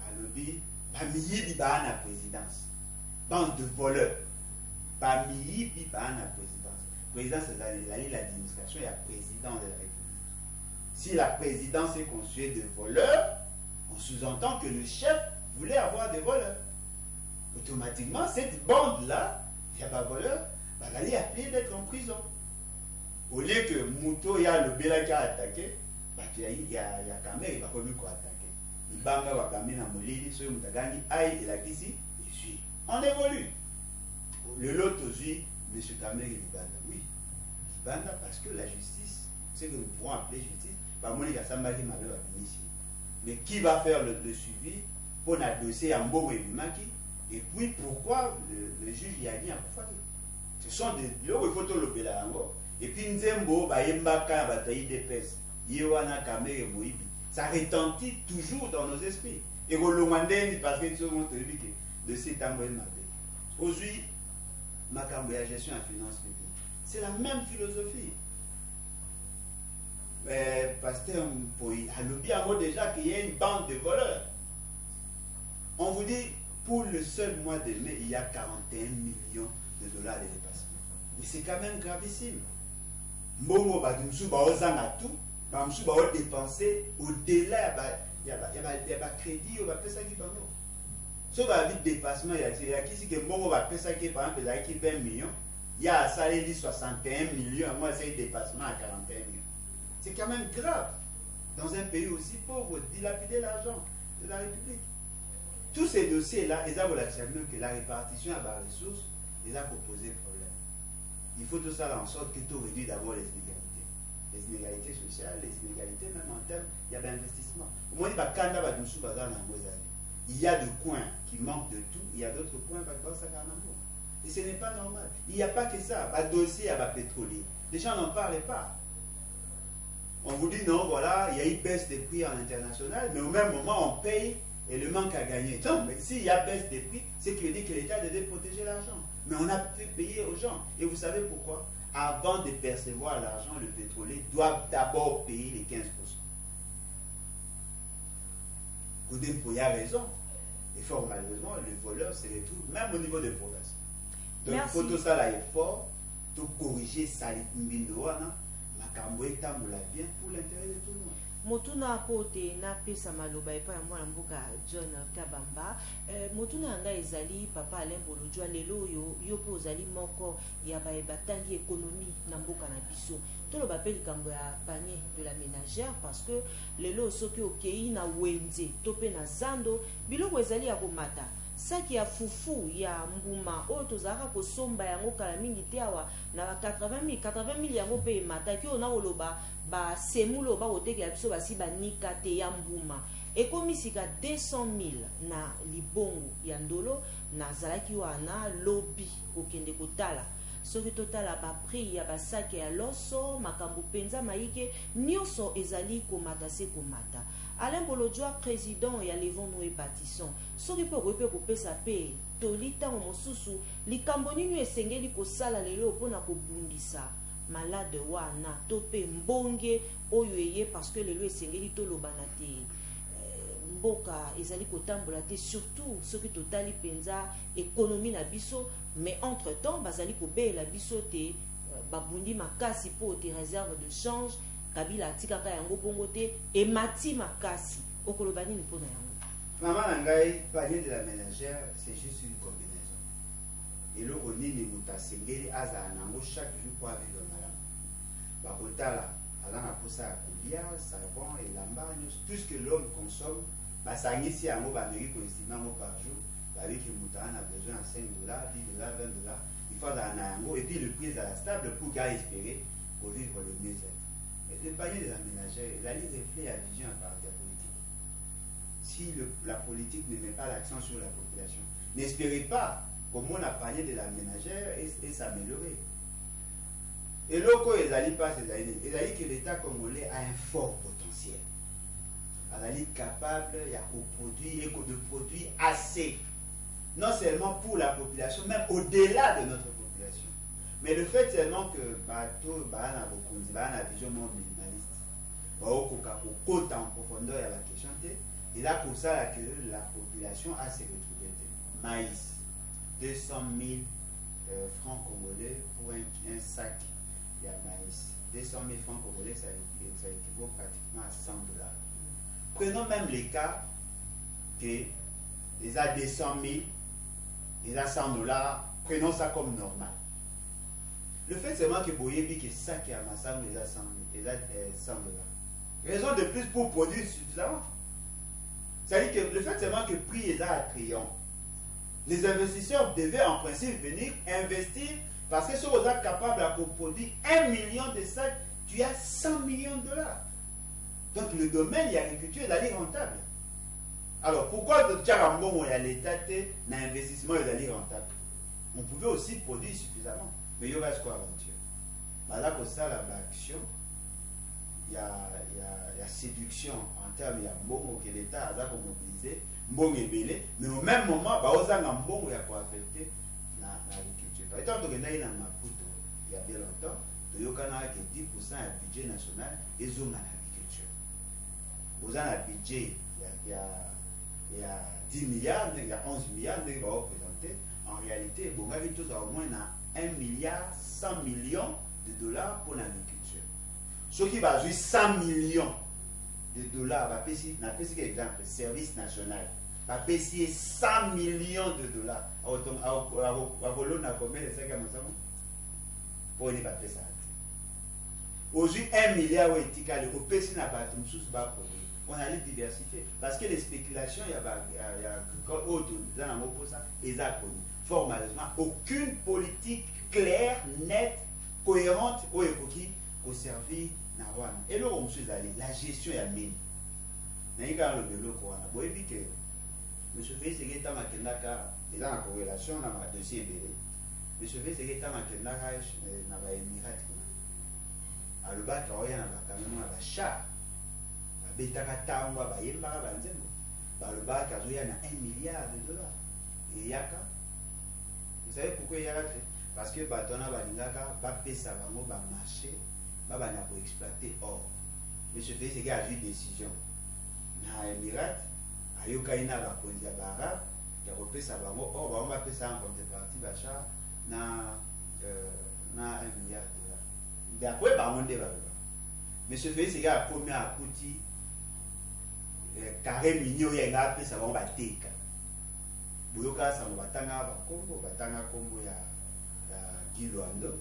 alobi bamiyibi ba na présidence bande de voleurs bamiyibi ba na présidence c'est l'administration et la président de la République. Si la présidence est constituée de voleurs, on sous-entend que le chef voulait avoir des voleurs. Automatiquement cette bande là il y a pas voleur va aller appeler d'être en prison. Au lieu que Mouto y a le Bela qui a attaqué, il y a Kamer, il va comme quoi attaquer. Il va me Kamer dans Molili, sur Moutagani, aïe, il a qui ici, il suit. On évolue. Le lot aussi, M. Kamer et Libanda. Oui, Libanda parce que la justice, c'est que nous pourrons appeler justice, par Monika Sambaki m'a ici. Mais qui va faire le suivi pour un dossier en Mbongo et Bimaki Et puis pourquoi le juge Yagi a Koufaki? Ce sont des il faut tout le bélango. Et puis Nzembo, Bayembaka, Bataï Depes, Yewana Kame et Moïbi. Ça retentit toujours dans nos esprits. Et Rolomanden, parce que tout le monde dit que de cet amour mabé. Aujourd'hui, Makambo la gestion en finance publique. C'est la même philosophie. Pasteur Mpoyi a lobby à moi déjà qu'il y a une bande de voleurs. On vous dit, pour le seul mois de mai, il y a 41 millions de dollars de dépassement. Mais c'est quand même gravissime. Mbongo badumsu baozanga tout, bamsu bao dépenser au-delà, il y a crédit, on va faire ça qui bango. Si on va vite dépassement, il y a qui si que Mbongo va faire ça qui par exemple, il y a 20 millions, il y a à salaire 61 millions, moi c'est un dépassement à 41 millions. C'est quand même grave dans un pays aussi pauvre, dilapider l'argent de la République. Tous ces dossiers-là, ils ont que la répartition à la ressource, ils ont posé problème. Il faut tout ça en sorte que tout réduit d'abord les inégalités. Les inégalités sociales, les inégalités même en termes, il y a d'investissement. Au moins, il y a des coins qui manquent de tout, il y a d'autres coins et ce n'est pas normal. Il n'y a pas que ça. Un dossier à pétrolier. Les gens n'en parlent pas. On vous dit non, voilà, il y a une baisse des prix en international, mais au même moment, on paye et le manque à gagner. Donc, mais s'il y a baisse des prix, c'est qu'il dit que l'État devait protéger l'argent. Mais on a fait payer aux gens. Et vous savez pourquoi? Avant de percevoir l'argent, le pétrolier doit d'abord payer les 15%. Koudempo a raison. Et fort malheureusement, le voleur se retrouve même au niveau des provinces. Donc, il faut tout ça là est fort, tout corriger ça, bien pour l'intérêt de tout le monde. Motuna apote na pesa maloba epa ya mwana mboka John Kabamba motuna nga ezali papa Alain Bolojwa lelo yo po ozali moko ya batangi économie na mboka na biso toloba pe likambo ya panier de la ménagère parce que lelo soki okei na wenze to pe na zando biloko ezali ya komata saki ya fufu ya mbuma oyo tozalaka kosomba yango kala mingi te awa na 80 000 yango pe emataki oyo na koloba basemulo bakotekela biso basi banika te ya mbuma ekomisika 200 000 na libongo ya ndolo nazalaki wana lobi kokende kotala soki totala baprix ya basake ya loso makambo penza maike nyonso ezali komata se komata. Alain Bolojwa président ya Levons et Bâtissons soki pe kope kopesa pe tolita mosusu likambo nini esengeli kosala lelo pona kobundisa malade wana to pe mbonge oyo eye parce que lelo esengeli toloba na te mboka ezali kotambola te surtout soki totali penza économie na biso mais entre temps bazali kobela biso te babundi makasi po te réserve de change Kabila tikaka yango bongo te et mati makasi okoloba nini mpona yango. Maman Nangai, panier de la ménagère, c'est juste une combinaison. Et le nini mutasengeli aza nango chaque jour pour vivre malade. Bakotala alanga posa kolia, savon et lambagne, tout ce que l'homme consomme, basangisi yango bameri ko estimamo par jour, avec que mutana a besoin de $5, $10, $20, il faut dans yango et puis le prix est stable pour qu'à espérer pour vivre le mieux-être. Le panier de la ménagère, il reflète la vision à partir politique. Si la politique ne met pas l'accent sur la population, n'espérez pas comment la panier de la ménagère et s'améliorer. Et loco, ils allaient pas, ils allaient que l'État congolais a un fort potentiel. Il est capable de produire assez, non seulement pour la population, même au-delà de notre population. Mais le fait seulement que bateau a une vision moins minimaliste, côte en profondeur à la question, et là pour ça que la population a ses retrouvées. Maïs, 200 000 francs congolais pour un sac de maïs. 200 000 francs congolais, ça équivaut pratiquement à $100. Prenons même les cas que les a 200 000, ils a $100, prenons ça comme normal. Le fait seulement que Boyebi que ça qui a massam les a $100. Raison de plus pour produire suffisamment. C'est-à-dire que le fait seulement que le prix est attrayant. Les investisseurs devaient en principe venir investir parce que si vous êtes capable de produire 1 million de sacs, tu as $100 millions. Donc le domaine de l'agriculture est rentable. Alors pourquoi de tiens bon il y a l'état un investissement il est rentable? On pouvait aussi produire suffisamment, mais il y aura quoi aventure. Là pour ça la action, il y a séduction en termes il y a bon que l'État a mobilisé, bon et belé, mais au même moment bah aux un bon il y a quoi affecter l'agriculture. Par exemple que dans Maputo il y a bien longtemps, il y a que 10% du budget national est zone à l'agriculture. Vous avez un budget il y a 10 milliards, il y a 11 milliards de représentés. En réalité, bon, au moins 1 milliard 100 millions de dollars pour l'agriculture. Ce qui va jouer 100 millions de dollars, va payer exemple, service national, va payer 100 millions de dollars. À combien de 5 pour ne pas payer ça. Aujourd'hui, 1 milliard de dollars, au PC n'a pas tout sous bas produit. On allait diversifier. Parce que les spéculations, il y a autre dans ça, ils ont connu. Formellement, aucune politique claire, nette, cohérente au époque au service Nawan. Et là, on suis allé, la gestion est à mine. N'a pas le vélo Corona. Vous voyez que M. Félix Segueta Makendaka est en corrélation dans ma dossier belé. M. Félix Segueta Makendaka n'a pas émirat. À le bac, il y a quand même un chat. Betakatango bayembaka banzembo baloba kazoya na 1 milliard de dollars et yaka. Vous savez pourquoi yaka? Parce que batona balingaka ba pesa bango ba marché ba bana pour exploiter or. Monsieur Félix Segueta a eu décision na Emirat ayoka ina ba konza bara ya kopesa bango or ba on va pesa en contrepartie d'achat na 1 milliard de dollars. D'après ba monde ba. Monsieur Félix Segueta a promis à Kouti carré mignon ya nga pe ça va bateka buyoka sa batanga ba kombo ya Kiloando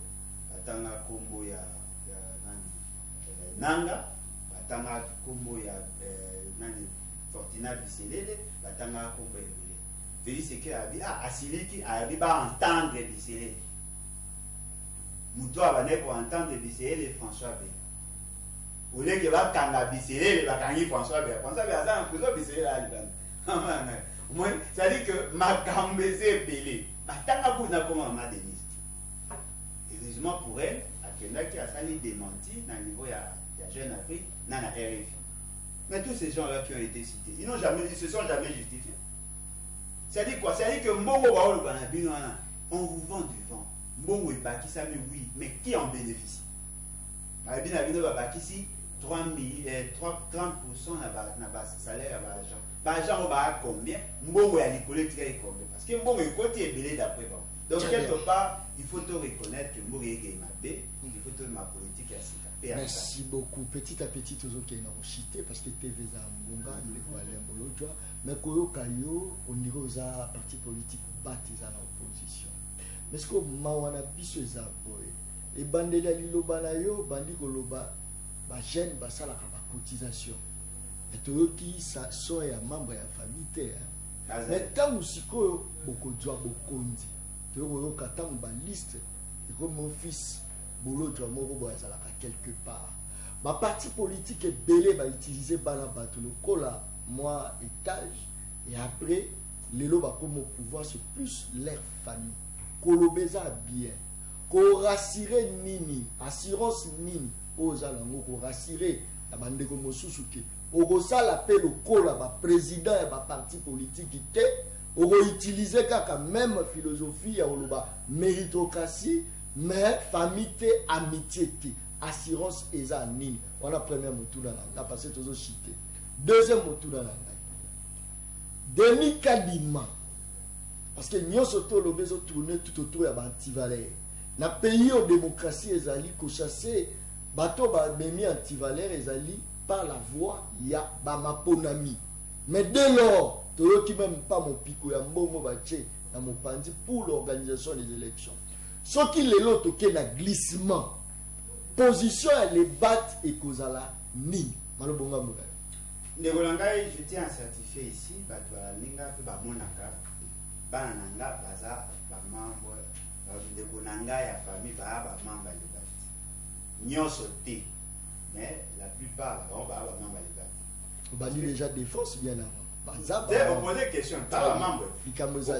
batanga kombo ya nani nanga batanga kombo ya nani Fortina Biselele batanga kombo ya Bele Félix Segueta asiliki abi ba entendre Biselele muto abane pour entendre Biselele François Bele. Au lieu que va kanga Biselele, va kangi François Béa. François Béa, ça, François Biselele à l'Iban. C'est-à-dire que ma gambese belé. Ma tanga pour n'a comment ma Denise. Heureusement pour elle, à Kenda qui a sali démenti dans le niveau il y a Jeune Afrique, dans la RFI. Mais tous ces gens-là qui ont été cités, ils se sont jamais justifiés. C'est-à-dire quoi? C'est-à-dire que Mbongo Baolo Banabino, on vous vend du vent. Mbongo et Baki, ça mais oui, mais qui en bénéficie? Banabino Babaki, 30% na base salaire à l'argent. L'argent on va combien? Mbongo ya l'école très combien? Parce que Mbongo est côté belé d'après bon. Donc quelque part, il faut te reconnaître que Mbongo est mabé, il faut te ma politique à sika. Merci beaucoup. Petit à petit tous qui n'ont cité parce que TV za Mbonga le kwale bolojwa mais koyo kayo au niveau za parti politique batiza na opposition. Mais ce que mawana biso za boy et bandela liloba na yo bandi koloba ba jeune basala ka cotisation et to qui ça so ya membre ya famille mais tant usiko boko jwa bokonzi to yo katang ba liste et comme mon fils bolo jwa moko bo ezala ka quelque part ba parti politique est belé ba utiliser bala bato le kola moi étage et après les loba comme au pouvoir c'est plus leur famille kolobeza bien ko rassurer nini assurance nini ozalango ko rassurer na bandeko mosusu ke okosala pe lokola ba président et ba parti politique te oko utiliser kaka même philosophie ya oloba méritocratie mais famille te amitié te assurance eza nini wana premier motu na nga passé tozo cité deuxième motu na nga Denis Kadima parce que nyonso to lobezo tourner tout autour ya ba anti-valeur na pays en démocratie ezali ko chasser bateau ba bemi anti-valeur ezali par la voie ya ba maponami mais dès lors toyoki même pas mon pico ya mbongo bache na mopandi pour l'organisation des élections ce qui les loto ke na glissement position ya les bat et kozala ni malobonga mbonga Ndegolangai je tiens à certifier ici bato ya linga pe ba monaka bana nanga baza ba membre Ndegonanga ya famille ba membre ya bati nyonso te mais la plupart ba membre ya bati on va dire déjà défense bien avant On pose des questions. Pas membre. On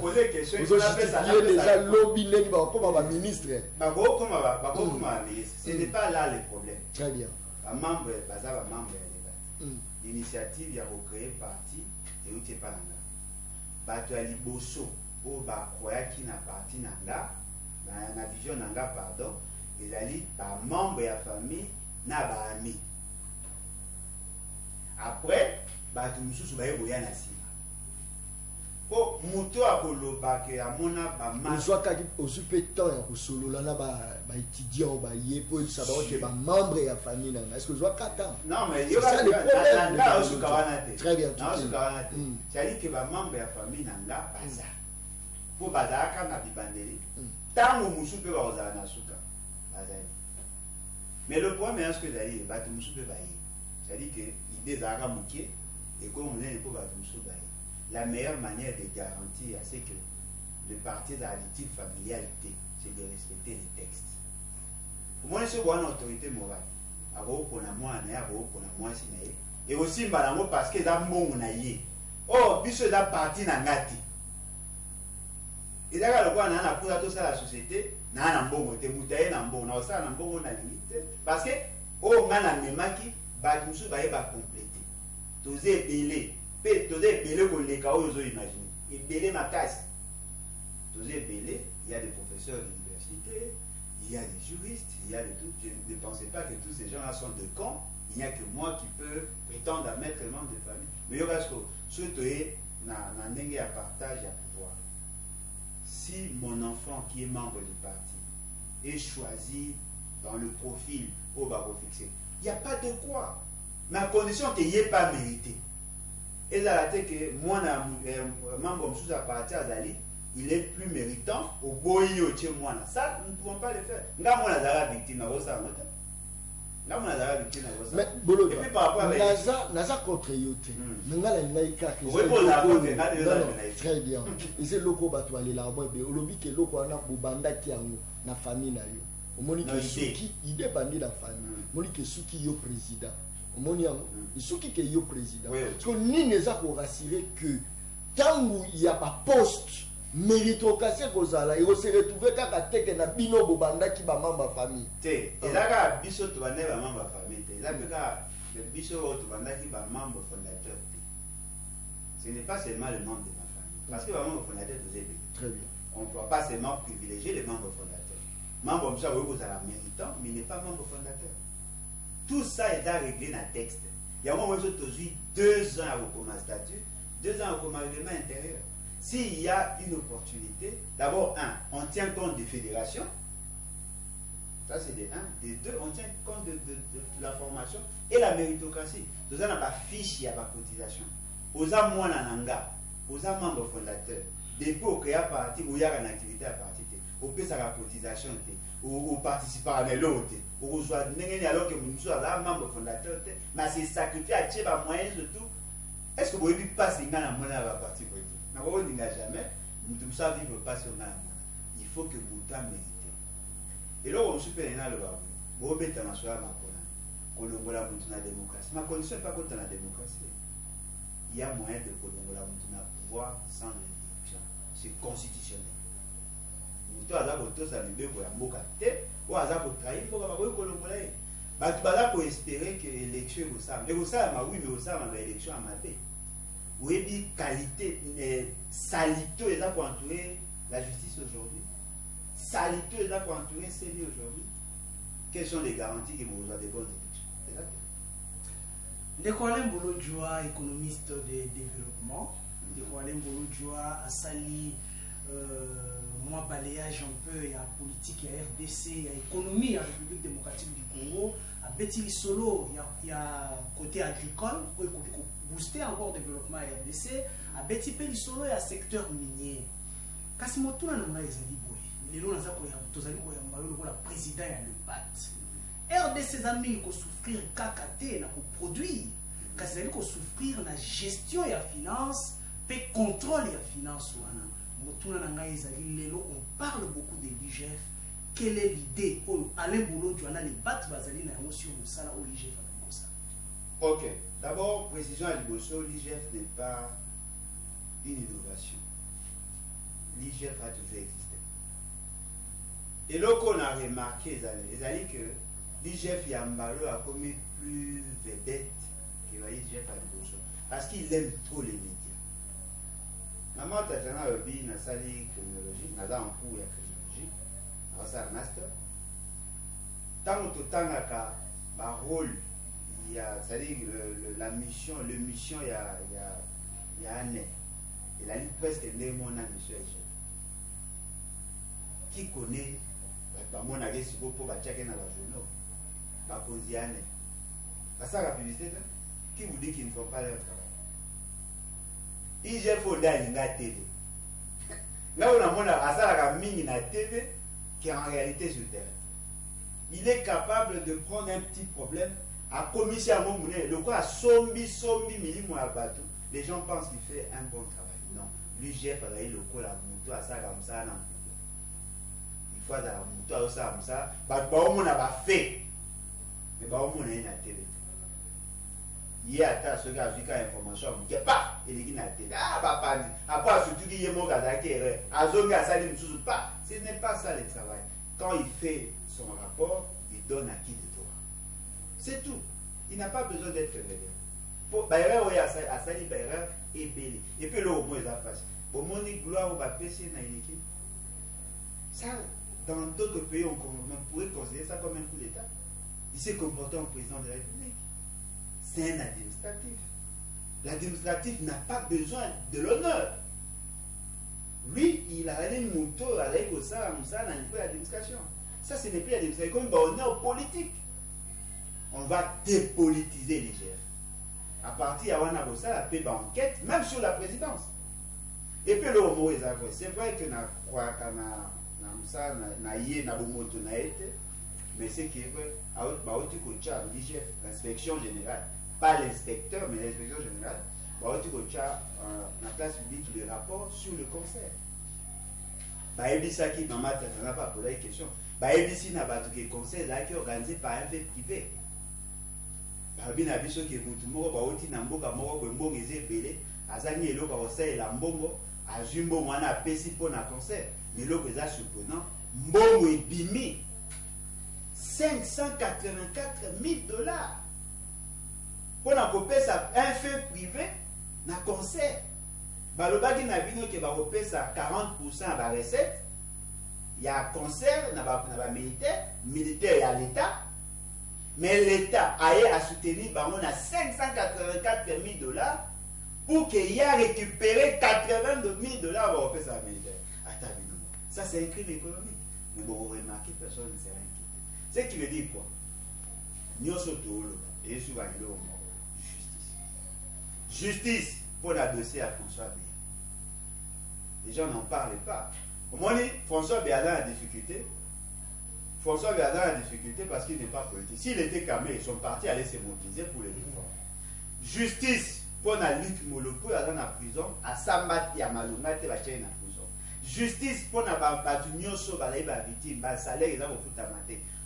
pose des questions. Vous justifiez déjà lobby comme un ministre. Ce n'est pas là le problème. Très bien. Un membre, l'initiative, il y a recréé parti et où tu n'es pas là. Tu as liboso, ou qui n'a parti nanga, na vision nanga, pardon, et ali par membre de la famille, n'a pas ami. Après, tu me souviens de Boyan Asima. Pour muto akoloba ke amona ba ma. Soit au super temps au solo là ba étudiant ba yé pour savoir que ba membre de la famille là. Est-ce que je vois kata? Non mais il y a là au kawanate. Très bien. Non au kawanate. C'est-à-dire que ba membre de la famille nanga baza. Pour baza kana bibandeli. Tango musu pe ba ozana suka. Baza. Mais le problème est que d'ailleurs ba musu pe ba yé. C'est-à-dire que l'idée zaka muké et comme on est pour ba musu ba yé. La meilleure manière de garantir c'est que le parti de la litige familialité, c'est de respecter les textes. Pour moi, c'est une autorité morale. Et aussi, parce que c'est bon, oh, puis c'est un parti nangati. Et là, le point, on a pour la société, on a un bon côté, on a un bon limite. Parce que, oh, on a un même qui va compléter. Tous les belés. Tous les belés qu'on les cas, ils imaginent. Et belés ma casse. Tous les belés, il y a des professeurs d'université, il y a des juristes, il y a de tout. Je ne pensais pas que tous ces gens-là sont de cons. Il n'y a que moi qui peux prétendre à mettre un membre de famille. Mais il y a parce que surtout, dans un partage à pouvoir. Si mon enfant qui est membre du parti est choisi dans le profil au barreau fixé, il n'y a pas de quoi. Mais à condition qu'il n'y ait pas mérité. Et là, que moi, membre sous à partir d'Ali, il est plus méritant au boyi au chez moi. Ça, nous ne pouvons pas le faire. Nous avons la victime à ça. Mais Bolo, Naza contre Yote. Très bien. Et c'est loko batouale là, olobi ke loko ana bubanda ki yango na famille na yo. Omoni ke suki ide bandi la famille. Omoni ke suki yo président. Omoni yango suki ke yo président. Parce que ni neza ko rassurer que tant il y a pas poste méritocratie kozala et on se retrouver kaka teke na bino bobanda ki ba membre famille. Et là ka biso to bande ba membre famille. Là ka biso to banda ki ba membre fondateur. Ce n'est pas seulement le membre de ma famille. Parce que le membre fondateur vous aide. Très bien. On ne doit pas seulement privilégier les membres fondateurs. Membre comme ça, vous avez méritant, mais il n'est pas membre fondateur. Tout ça est à régler dans le texte. Il y a un moment où aujourd'hui 2 ans à recommencer statut, 2 ans à recommencer règlement intérieur. S'il y a une opportunité, d'abord, on tient compte des fédérations. Ça, c'est des 1. Des 2, on tient compte de la formation et la méritocratie. Tout ça n'a pas fiche, il n'y a pas cotisation. Aux amours nanga, aux membres fondateurs, depuis au créa parti, où il y a une activité à partir, au pays à la cotisation, au participant à l'autre, au reçoit alors que nous sommes membre fondateur, mais c'est sacrifié à tirer à moyen de tout. Est-ce que vous pouvez passer dans la monnaie à la partie politique? On ne jamais, nous ne savons vivre pas sur la monnaie. Il faut que vous t'en méritez. Et là, on se peut aller dans le bas. Vous avez été dans la démocratie. Ma condition n'est pas contre la démocratie. Il y a moyen de pouvoir sans réduction. C'est constitutionnel. Nous avons tous à l'idée pour la mokate, ou à pour trahir, pour la colombolée. Pour espérer que l'élection est au sein. Mais au sein, oui, mais au sein, l'élection a maté. Oui, puis qualité, salito est là pour entourer la justice aujourd'hui. Salito est là pour entourer CENI aujourd'hui. Quelles sont les garanties que vous avez des bonnes élections? C'est là que. Dekwalem Bolodjoa, économiste de développement. Dekwalem Bolodjoa a sali moi balayage un peu, il y a politique, il y a RDC, il y a économie, il y a République démocratique du Congo. À Betty Solo, il y a côté agricole, il faut booster encore le développement RDC. À Betty Solo, il y a secteur minier. Kasimoto na nga ezali boy. Lelo na zako ya tozali ko ya mbayo la président ya le BAT. RDC zami ko souffrir kakate na ko produire. Kasali ko souffrir na gestion ya finance, pe contrôle ya finance wana. Motuna na nga ezali lelo on parle beaucoup de l'IGF. Quelle est l'idée? Alain Boulot, tu as les BAT bazali na émotion au salon au l'IGF. Ok. D'abord, précision à l'IGF n'est pas une innovation. L'IGF a toujours existé. Et là qu'on a remarqué, c'est-à-dire que l'IGF Yambalo a commis plus vedette que l'IGF Aliboso. Parce qu'il aime trop les médias. Maman, tu as dit dans salle criminologie, dans un cours de criminologie, dans un master. Tant que tu as un rôle, c'est-à-dire la mission, il y a un an. Il a dit presque des mots dans la mission IGF. Qui connaît, mon avis, si vous pouvez checker dans la journaux, ma causiane. C'est ça la publicité, qui vous dit qu'ils ne font pas leur travail. IGF faut d'aller dans la TV. Là où on a ça mine dans la TV, qui est en réalité sur le terrain. Il est capable de prendre un petit problème, à commisser à mon monnaie, le quoi, sombi, millimètres à bateau. Les gens pensent qu'il fait un bon travail. Non, l'IGF a le coup, la moto, à ça comme ça, non. Il faut à la moto, à ça comme ça, on a fait. Mais on a une télé. Il y a ta ce gars qui a information, il n'y a pas, il est à télé. Ah, papa, après, surtout qu'il y a mon gars qui est à Zonga, ça ne me pas. Ce n'est pas ça le travail. Quand il fait son rapport, il donne à qui de droit. C'est tout. Il n'a pas besoin d'être révélé. Pour Bayreur, il y a ça, Bayreur et Bélé. Et puis là, au moins, il a passé. Au moins, il gloire au baptême dans une équipe. Ça, dans d'autres pays, on pourrait considérer ça comme un coup d'État. Il s'est comporté en président de la République. C'est un administratif. L'administratif n'a pas besoin de l'honneur. Lui, il a allé moto avec ça, dans l'administration. Ça, ce n'est plus l'administration, comme honneur politique. On va dépolitiser l'IGF. À partir de ça, la paix enquête, même sur la présidence. Et puis le mot est vrai. C'est vrai que mais c'est qui est vrai. L'IGF, l'inspection générale, pas l'inspecteur, mais l'inspection générale, la place publique le rapport sur le concert. Baébisaki, maman, tu n'as pas posé la question. Baébisi n'a pas de concert là qui est organisé par un fait privé. Babina biso qui est moutumo, baoti namboka moko kwembo ngeze belé, azani eloko osé la mbongo, azumbo mwana pesi pour na concert. Mais l'autre est surprenant, mbongo ebimi 584 000 $. Pour na copier ça un fait privé na concert. Balobaki na bino ke ba copier ça 40% à la recette. Il y a un concert na ba militaire, il y a l'État. Mais l'État a soutenu on a 584 000 $ pour qu'il y ait récupéré 82 000 $ pour faire ça militaire. Attends, ça c'est un crime économique. Mais bon, vous remarquez, personne ne s'est inquiété. Ce qui veut dire quoi? Nous sommes tous et souvent justice. Justice pour la dossier à François Béat. Les gens n'en parlent pas. Au moins, François Béat a la difficulté. François Béat a la difficulté parce qu'il n'est pas politique. S'il était calmé, son parti allait se mobiliser pour les défendre. Justice pour la lutte Molopo dans la prison, à Sambati, à Malunga, à la prison. Justice pour la Batunyoso, à la victime, à salaire, et à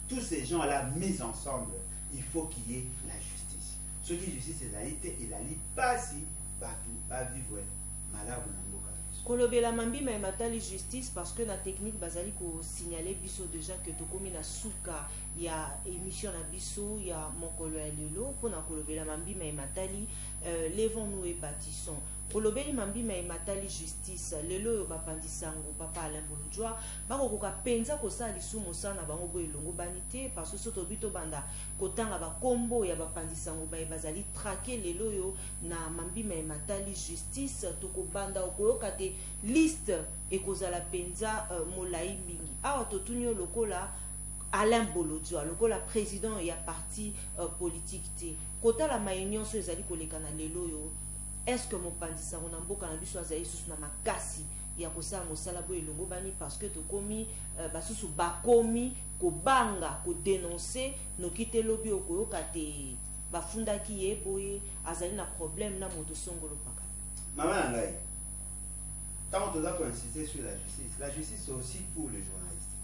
tous ces gens-là mis ensemble, il faut qu'il y ait la justice. Ce qui est justice, c'est la lité et la lité, pas si, pas vivre malade ou non. Kolobela mambi mais matali justice parce que la technique bazali ko signaler biso déjà que to komi na suka ya émission na biso ya mokolo ya lelo pona kolobela mambi mais matali levons-nous et bâtissons. Kolobeli mambi mais matali justice lelo yo bapandisango papa Alain Bolojwa bako koka penza ko sa lisumo sana bango boy longo banité parce que soto bito banda kotanga ba kombo ya bapandisango ba bazali traquer lelo yo na mambi mais matali justice to ko banda okoyoka te liste ekozala penza molai mingi awa totunyo lokola Alain Bolojwa lokola président ya parti politique te kota la maunion so ezali koleka na lelo yo. Est-ce que mon pandisa on a mboka na biso azali susu na makasi ya kosala mosala boye longo bani parce que to komi basusu bakomi ko banga ko dénoncer no kite lobi okoyoka te bafundaki ye boye azali na problème na moto songolo paka. Maman ngai. Tant on doit insister sur la justice c'est aussi pour les journalistes.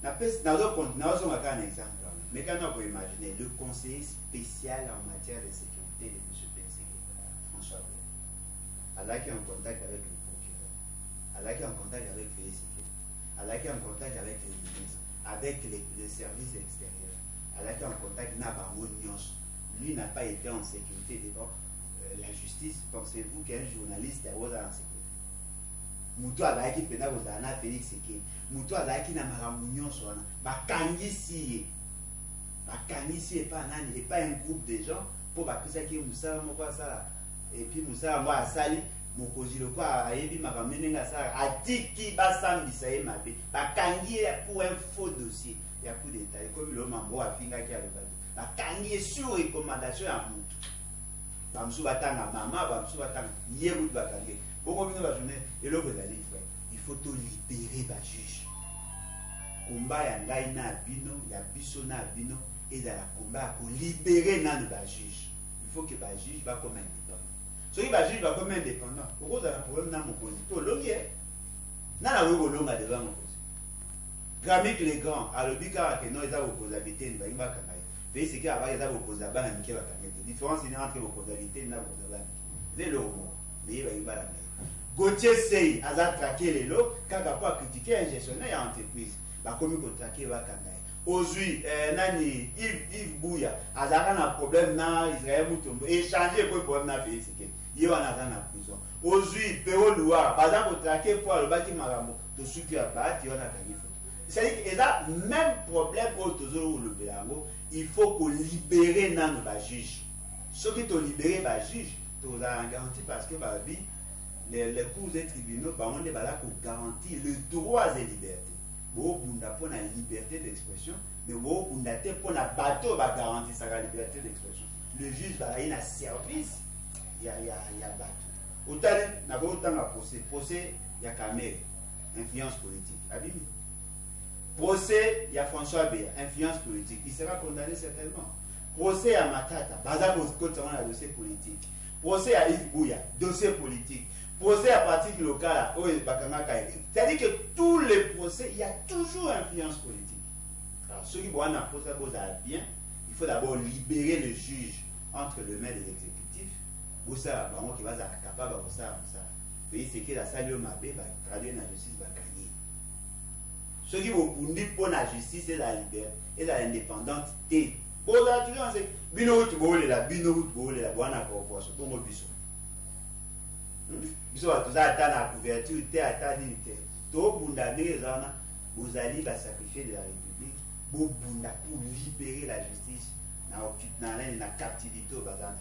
N'a un exemple. Mais quand on peut imaginer le conseiller spécial en matière de sécurité de M. François Béat. Allah qui est en contact avec le procureur, Allah qui est en contact avec Félix, Allah qui est en contact avec les ministres, avec les services extérieurs, Allah qui est en contact avec Nabamonios. Lui n'a pas été en sécurité devant la justice. Pensez-vous qu'un journaliste est en sécurité? Moutou Allah qui peut n'avoir d'ana Félix Sekei, Moutou Allah qui n'a pas Mounon Soana, Bakangisi et pas nani, et pas un groupe de gens pour bapiser qui Moussa Moussa ça et puis Moussa moi Sali Mokozi le quoi a évi ma ramener ça a dit qui va s'ambisser ma bé Bakangi pour un faux dossier il y a plus de détails comme le mambo a finga qui a le bas Bakangi sur recommandation à Moutou Bamsou batanga maman Bamsou batanga Yéroud Bakangi bon on va journée et l'autre d'aller frère il faut te libérer ba juge combat ya ngai na bino ya biso na bino et dans la combat pour libérer nan ba juge il faut que ba juge va comme indépendant so ba juge va comme indépendant pourquoi ça problème na mokozi to longie na la wego longa devant mokozi Gramik les grands à l'obika que non ils ont opposabilité ba imba kanai mais c'est que avant ils ont opposabilité ba na mike ba kanai différence il entre opposabilité na opposabilité c'est le mot mais ba imba la Gauthier Sey a traqué les lots quand il a critiqué un gestionnaire en entreprise. La commune a traqué la Kanai. Aujourd'hui, Nani Yves Bouya a un problème dans Israël Moutombo. Échanger pour le problème dans le pays. Il y a un prison. Aujourd'hui, Péo Loua, par exemple, traqué pour le bâtiment Marambo. Tout ce qui a battu, il y a un photo. C'est-à-dire qu'il y a le même problème pour le Bélango. Il faut qu'on libère le juge. Ceux qui ont libéré le juge, tu as garanti parce que la vie. Les cours des tribunaux, on est là pour garantir le droit et liberté. Pour la liberté d'expression, mais pour la bateau va garantir sa liberté d'expression. Le juge va aller dans le service, il y a bateau. Autant de procès, il y a Kamel, influence politique. Abimi. Procès, il y a François Béa, influence politique. Il sera condamné certainement. Procès à Matata, Baza Bosco, on a un dossier politique. Procès à Yves Bouya, dossier politique. Procès à partir locale, c'est-à-dire que tous les procès, il y a toujours influence politique. Alors, ceux qui vont en procès bien, il faut d'abord libérer le juge entre le maire et l'exécutif. Pour ça, qui va être capable de ça. C'est que la salle va traduire la justice, va gagner. Ceux qui vont pour la justice et la liberté et l'indépendance. Bon, là, tu vois, c'est binout bolé la, bonne corporation, pour moi, bisou. Bisou, tout ça, attend la couverture, attend l'unité. Tout Bundadé, vous allez sacrifier de la République, pour libérer la justice, dans la captivité au bazar.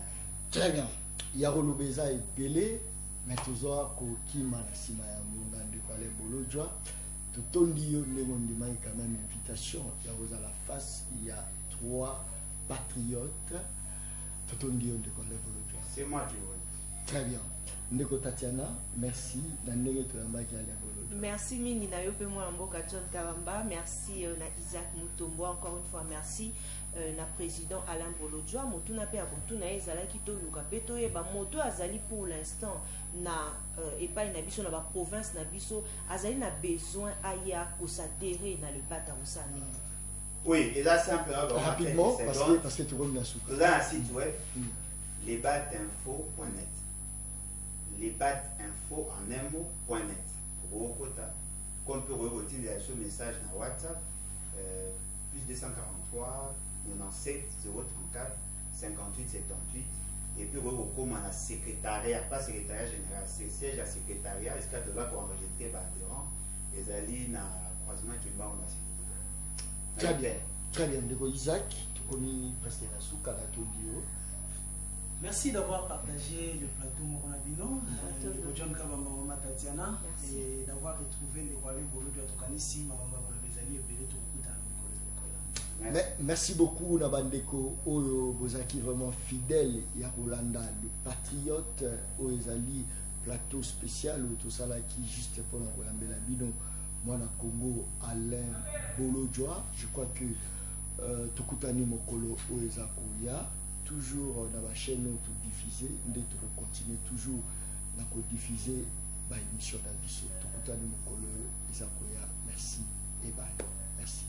Très bien. Yaro Beza est pelé, mais toujours, Kokima, Sima Yamouna, de Palais Bolodjoa. Tout on dit, on demande quand même une invitation. Il y a à la face, il y a 3 patriotes. Tout on dit, on de Palais Bolodjoa. C'est moi qui vois. Très bien. Ndeko Tatiana, merci. Merci Mini na yope moi Mboka John Kabamba, merci na Isaac Mutombo, encore une fois merci na président Alain Bolodjoa. Moto na pe akontu na ezala ki to luka pe to yeba moto azali pour l'instant na epai na biso na ba province na biso azali na besoin aya ko s'adhérer na le bata osani. Oui, et là simplement rapidement parce que tu vois la soupe. Vous avez un site web lebatinfo.net. Lebatinfo en un mot.net. Qu'on peut retirer ce message dans WhatsApp, plus 243 97 034 58 78. Et puis, on commence à secrétariat, pas secrétariat général, c'est siège à secrétariat. Est-ce que tu vas enregistrer Banderon et Zali dans le croisement qui va en Très bien. Très bien. De Isaac, tu connais presque la soupe à la Tobio. Merci d'avoir partagé le plateau Moronabino, John Kabamba Tatiana, et d'avoir retrouvé les royaumes Bolodjoa Tokanisi, Mamama Bolobezali et Belé Tokuta. Merci beaucoup, Nabandeko, Oyo Bozaki, vraiment fidèle, Yarolanda, le patriote, Oezali, plateau spécial, tout ça là qui juste pour la Belabino, moi, na Congo, Alain Bolodjoa, je crois que Tokutani Mokolo, Oezakoya. Toujours dans la chaîne nous diffuser, nous continuer toujours à diffuser l'émission d'Abisso. Tout le monde, merci et bye. Merci.